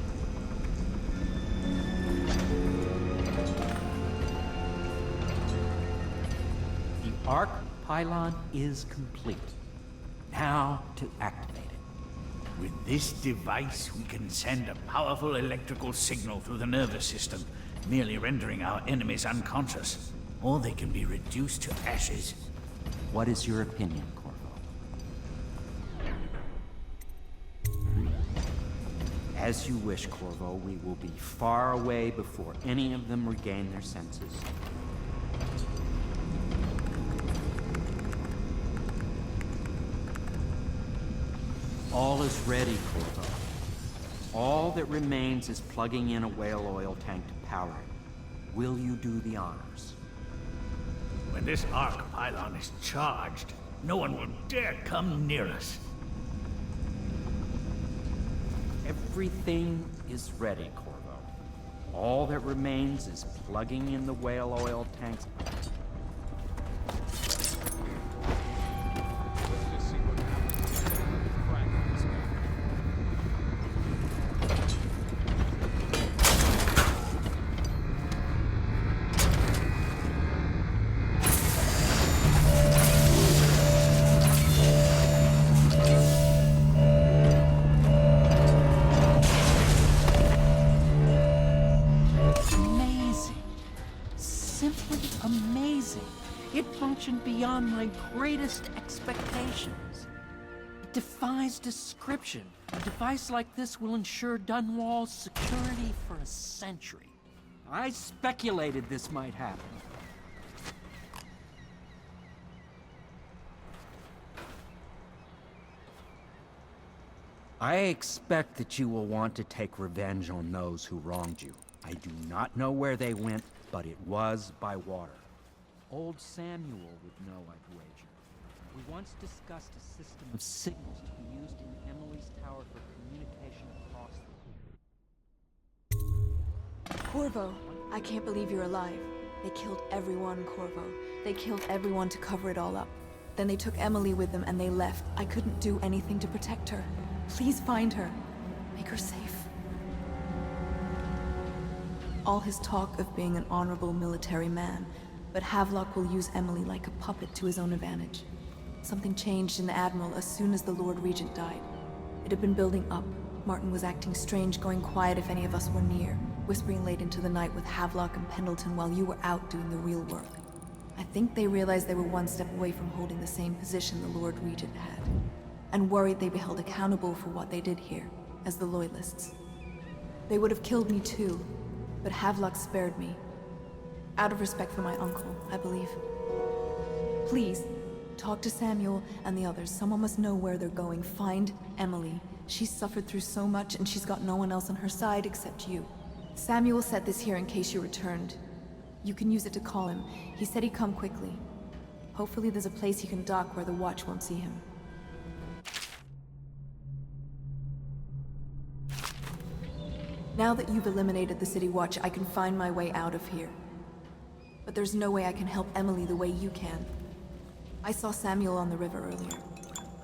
The arc pylon is complete. Now to activate it. With this device, we can send a powerful electrical signal through the nervous system, merely rendering our enemies unconscious. Or they can be reduced to ashes. What is your opinion, Corvo? As you wish, Corvo. We will be far away before any of them regain their senses. All is ready, Corvo. All that remains is plugging in a whale oil tank to power it. Will you do the honors? When this arc pylon is charged, no one will dare come near us. Everything is ready, Corvo. All that remains is plugging in the whale oil tanks. Amazing. Simply amazing. It functioned beyond my greatest expectations. It defies description. A device like this will ensure Dunwall's security for a century. I speculated this might happen. I expect that you will want to take revenge on those who wronged you. I do not know where they went, but it was by water. Old Samuel would know, I'd wager. We once discussed a system of signals to be used in Emily's tower for communication across the... Corvo, I can't believe you're alive. They killed everyone, Corvo. They killed everyone to cover it all up. Then they took Emily with them and they left. I couldn't do anything to protect her. Please find her. Make her safe. All his talk of being an honorable military man, but Havelock will use Emily like a puppet to his own advantage. Something changed in the Admiral as soon as the Lord Regent died. It had been building up. Martin was acting strange, going quiet if any of us were near, whispering late into the night with Havelock and Pendleton while you were out doing the real work. I think they realized they were one step away from holding the same position the Lord Regent had, and worried they'd be held accountable for what they did here, as the Loyalists. They would have killed me too, but Havelock spared me. Out of respect for my uncle, I believe. Please, talk to Samuel and the others. Someone must know where they're going. Find Emily. She's suffered through so much and she's got no one else on her side except you. Samuel set this here in case you returned. You can use it to call him. He said he'd come quickly. Hopefully there's a place he can dock where the Watch won't see him. Now that you've eliminated the City Watch, I can find my way out of here. But there's no way I can help Emily the way you can. I saw Samuel on the river earlier.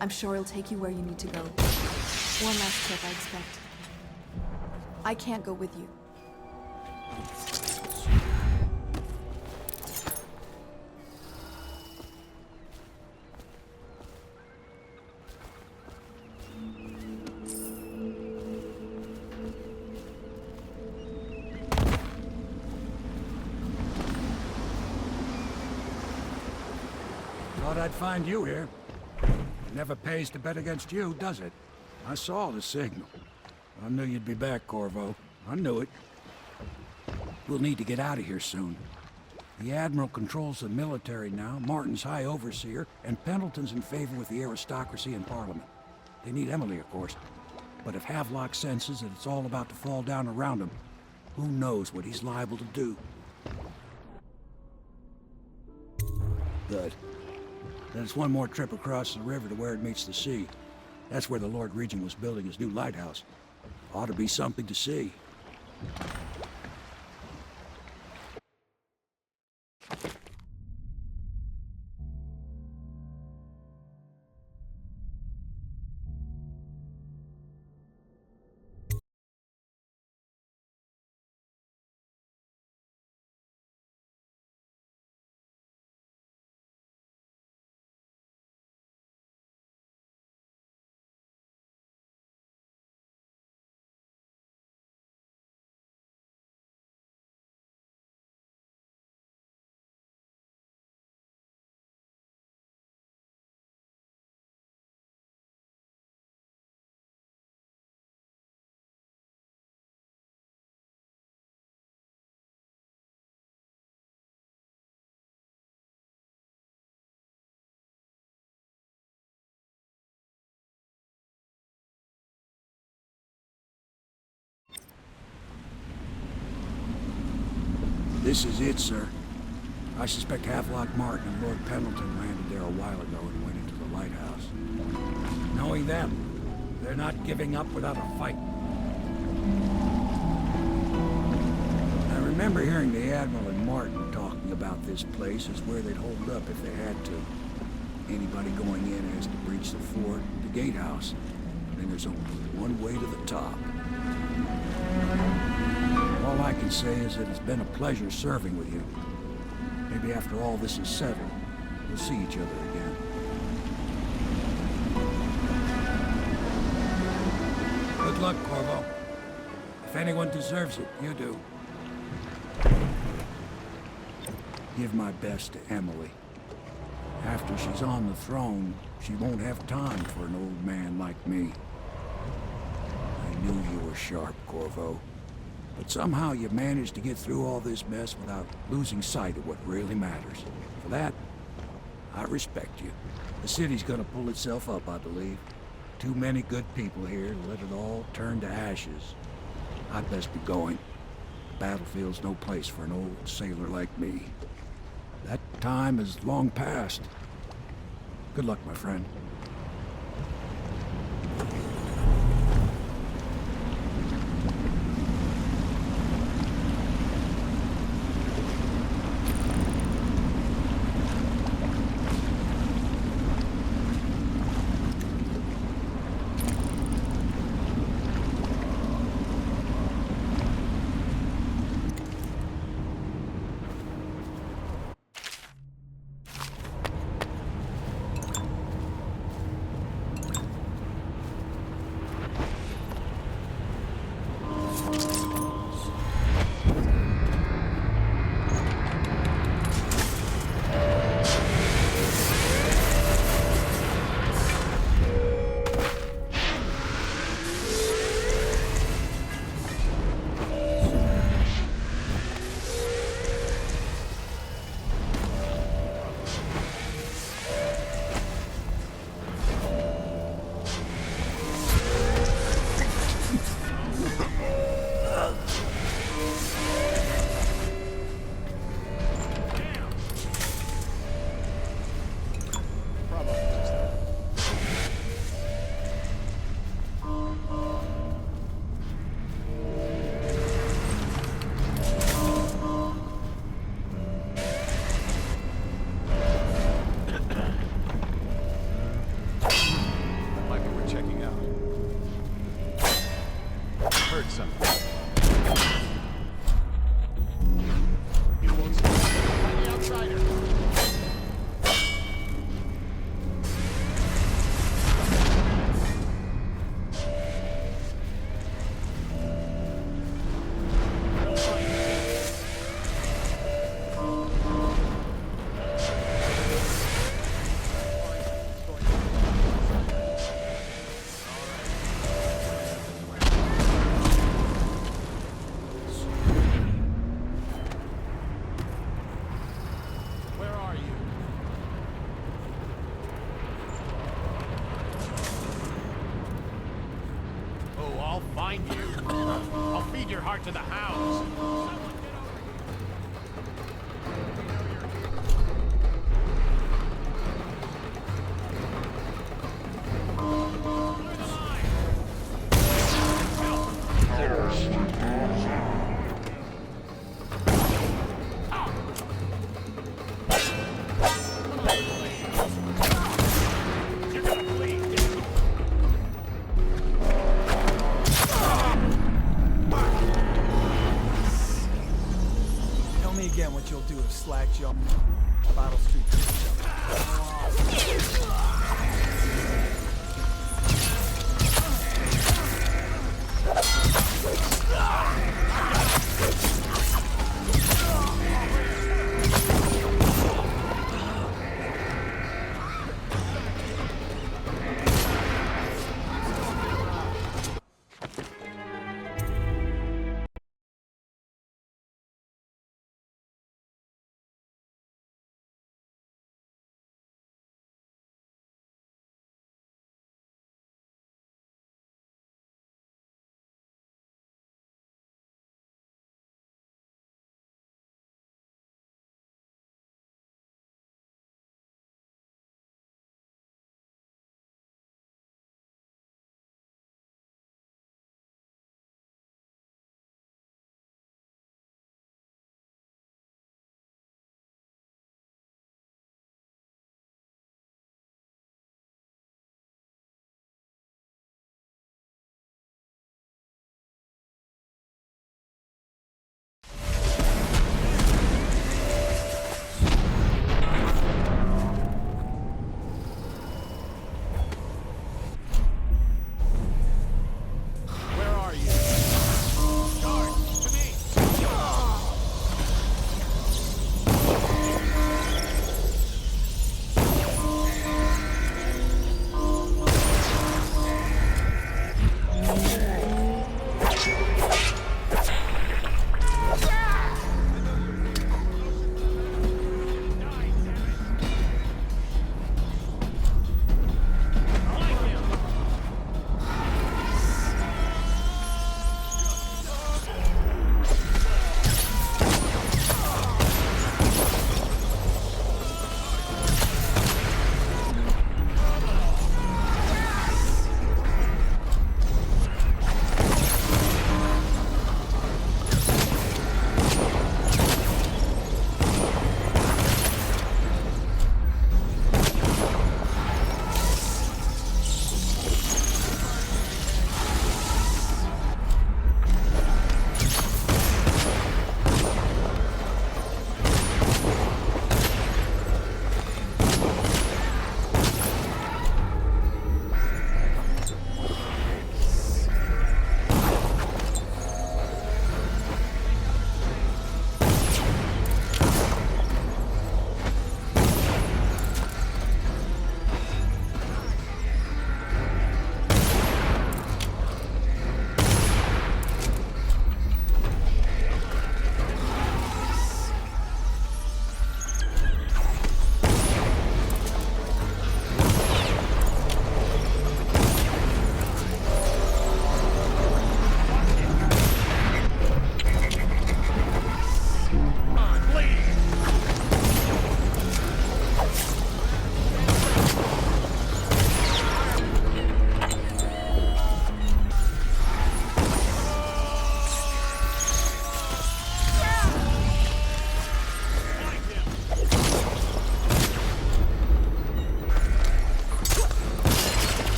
I'm sure he'll take you where you need to go. One last trip, I expect. I can't go with you. Thought I'd find you here. It never pays to bet against you, does it? I saw the signal. I knew you'd be back, Corvo. I knew it. We'll need to get out of here soon. The Admiral controls the military now, Martin's High Overseer, and Pendleton's in favor with the aristocracy and Parliament. They need Emily, of course. But if Havelock senses that it's all about to fall down around him, who knows what he's liable to do? Good. Then it's one more trip across the river to where it meets the sea. That's where the Lord Regent was building his new lighthouse. Ought to be something to see. This is it, sir. I suspect Havelock Martin and Lord Pendleton landed there a while ago and went into the lighthouse. Knowing them, they're not giving up without a fight. I remember hearing the Admiral and Martin talking about this place as where they'd hold up if they had to. Anybody going in has to breach the fort, the gatehouse. Then there's only one way to the top. All I can say is that it's been a pleasure serving with you. Maybe after all this is settled, we'll see each other again. Good luck, Corvo. If anyone deserves it, you do. Give my best to Emily. After she's on the throne, she won't have time for an old man like me. I knew you were sharp, Corvo. But somehow you managed to get through all this mess without losing sight of what really matters. For that, I respect you. The city's gonna pull itself up, I believe. Too many good people here to let it all turn to ashes. I'd best be going. Battlefield's no place for an old sailor like me. That time is long past. Good luck, my friend. heart to the house. Tell me again what you'll do if Slag jump Bottle Street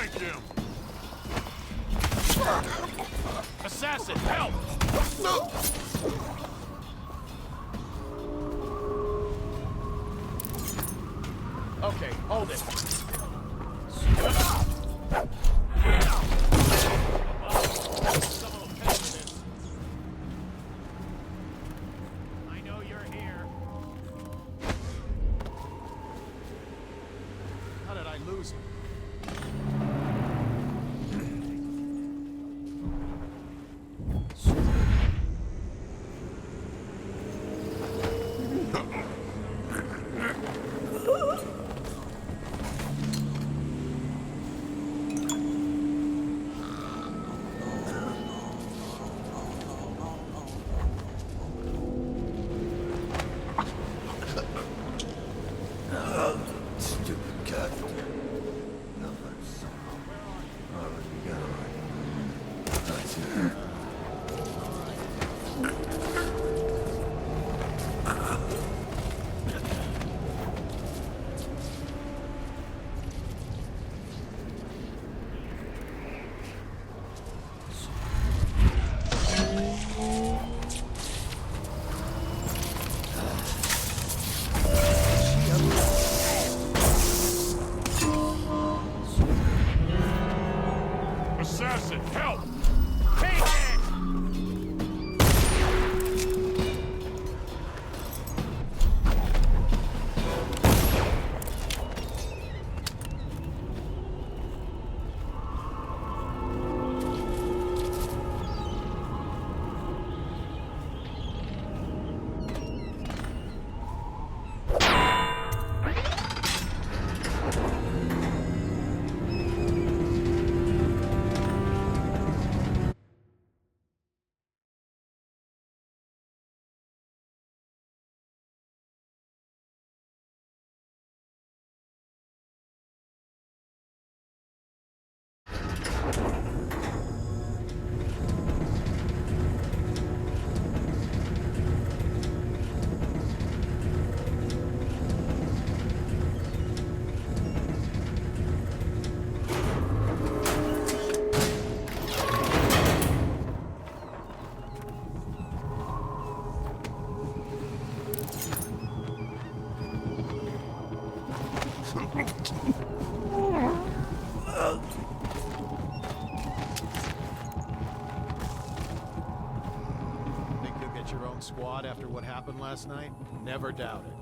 Flank him! Assassin, help! Okay, hold it. I know you're here. How did I lose him? Stupid cat. Assassin, help! Take it! Think you'll get your own squad after what happened last night? Never doubt it.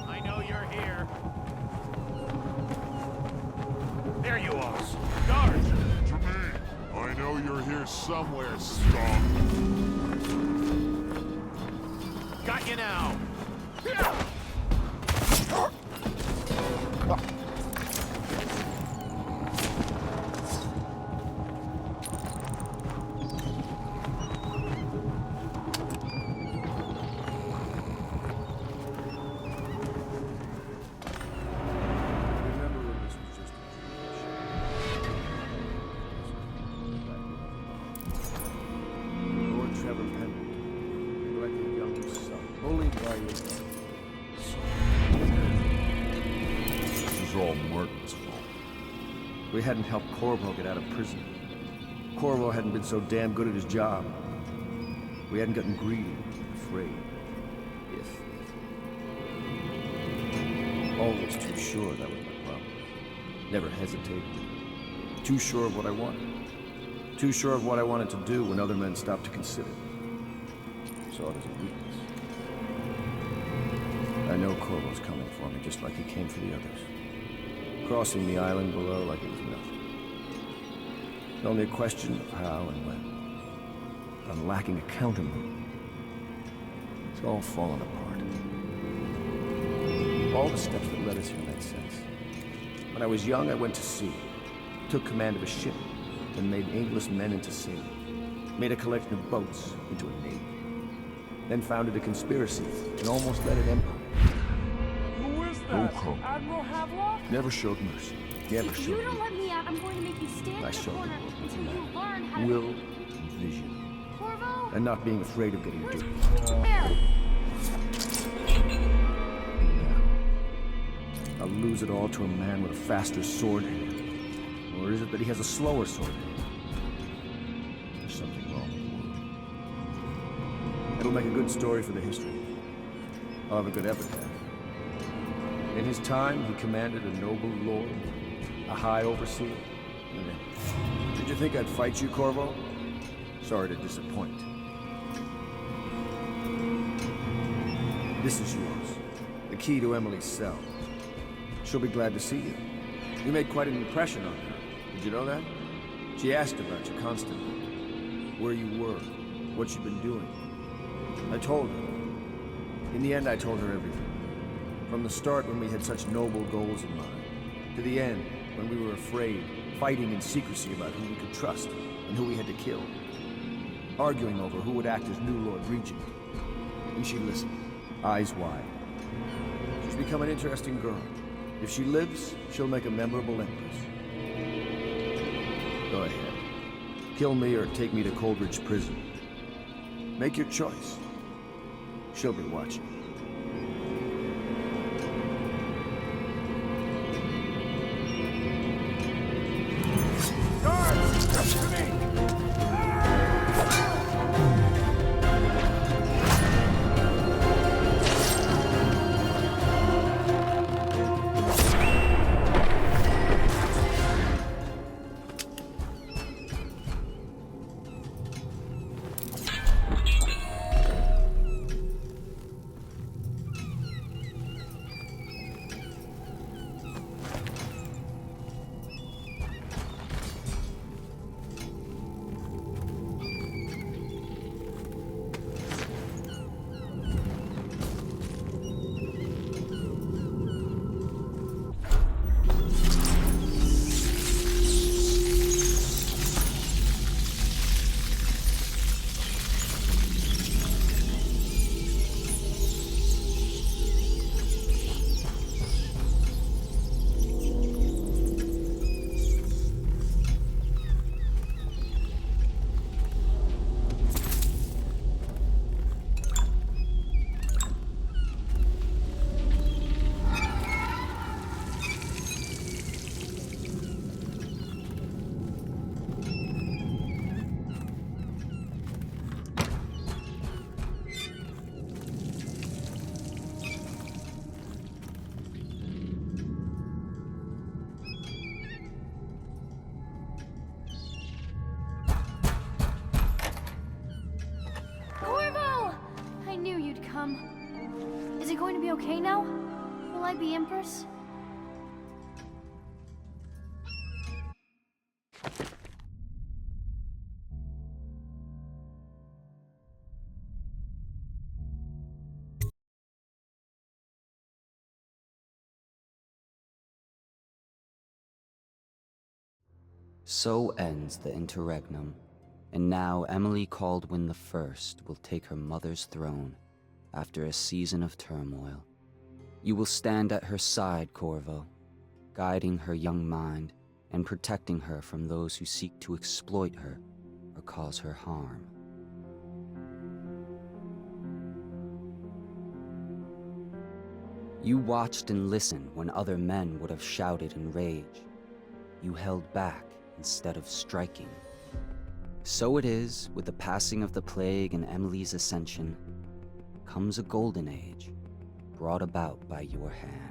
I know you're here. There you are. Guard! Jermaine, I know you're here somewhere, skunk. Got you now. Lord Trevor Pendleton, neglected youngest son, bullied by your mother. This is all Martin's fault. We hadn't helped Corvo get out of prison. Corvo hadn't been so damn good at his job. We hadn't gotten greedy, afraid. Always too sure, that was my problem. Never hesitated. Too sure of what I wanted. Too sure of what I wanted to do when other men stopped to consider. Saw it as a weakness. I know Corvo's coming for me, just like he came for the others. Crossing the island below like it was nothing. Only a question of how and when. I'm lacking a countermove. It's all fallen apart. All the steps that led us here made sense. When I was young, I went to sea, took command of a ship, and made aimless men into sailors. Made a collection of boats into a navy. Then founded a conspiracy and almost led an empire. Who is that? Admiral Havelock? Never showed mercy. Never If showed you don't mercy. let me out, I'm going to make you stand I in the showed corner you until you learn how to... will and vision. Corvo? And not being afraid of getting dirty. There! I'll lose it all to a man with a faster sword hand. Or is it that he has a slower sword hand? There's something wrong with the world. It'll make a good story for the history. I'll have a good epitaph. In his time, he commanded a noble lord, a high overseer. Did you think I'd fight you, Corvo? Sorry to disappoint. This is yours. The key to Emily's cell. She'll be glad to see you. You made quite an impression on her. Did you know that? She asked about you constantly. Where you were, what you'd been doing. I told her. In the end, I told her everything. From the start, when we had such noble goals in mind, to the end, when we were afraid, fighting in secrecy about who we could trust and who we had to kill. Arguing over who would act as new Lord Regent. And she listened, eyes wide. She's become an interesting girl. If she lives, she'll make a memorable empress. Go ahead. Kill me or take me to Coldridge Prison. Make your choice. She'll be watching. Corvo! I knew you'd come. Is it going to be okay now? Will I be Empress? So ends the interregnum, and now Emily Caldwin I will take her mother's throne after a season of turmoil. You will stand at her side, Corvo, guiding her young mind and protecting her from those who seek to exploit her or cause her harm. You watched and listened when other men would have shouted in rage. You held back instead of striking. So it is, with the passing of the plague and Emily's ascension, comes a golden age, brought about by your hand.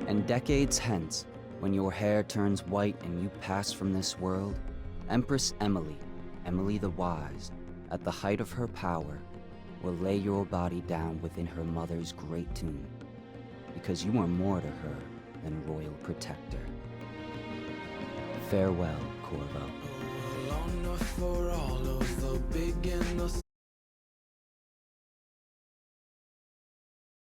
And decades hence, when your hair turns white and you pass from this world, Empress Emily, Emily the Wise, at the height of her power, will lay your body down within her mother's great tomb, because you are more to her than royal protector. Farewell, Corvo.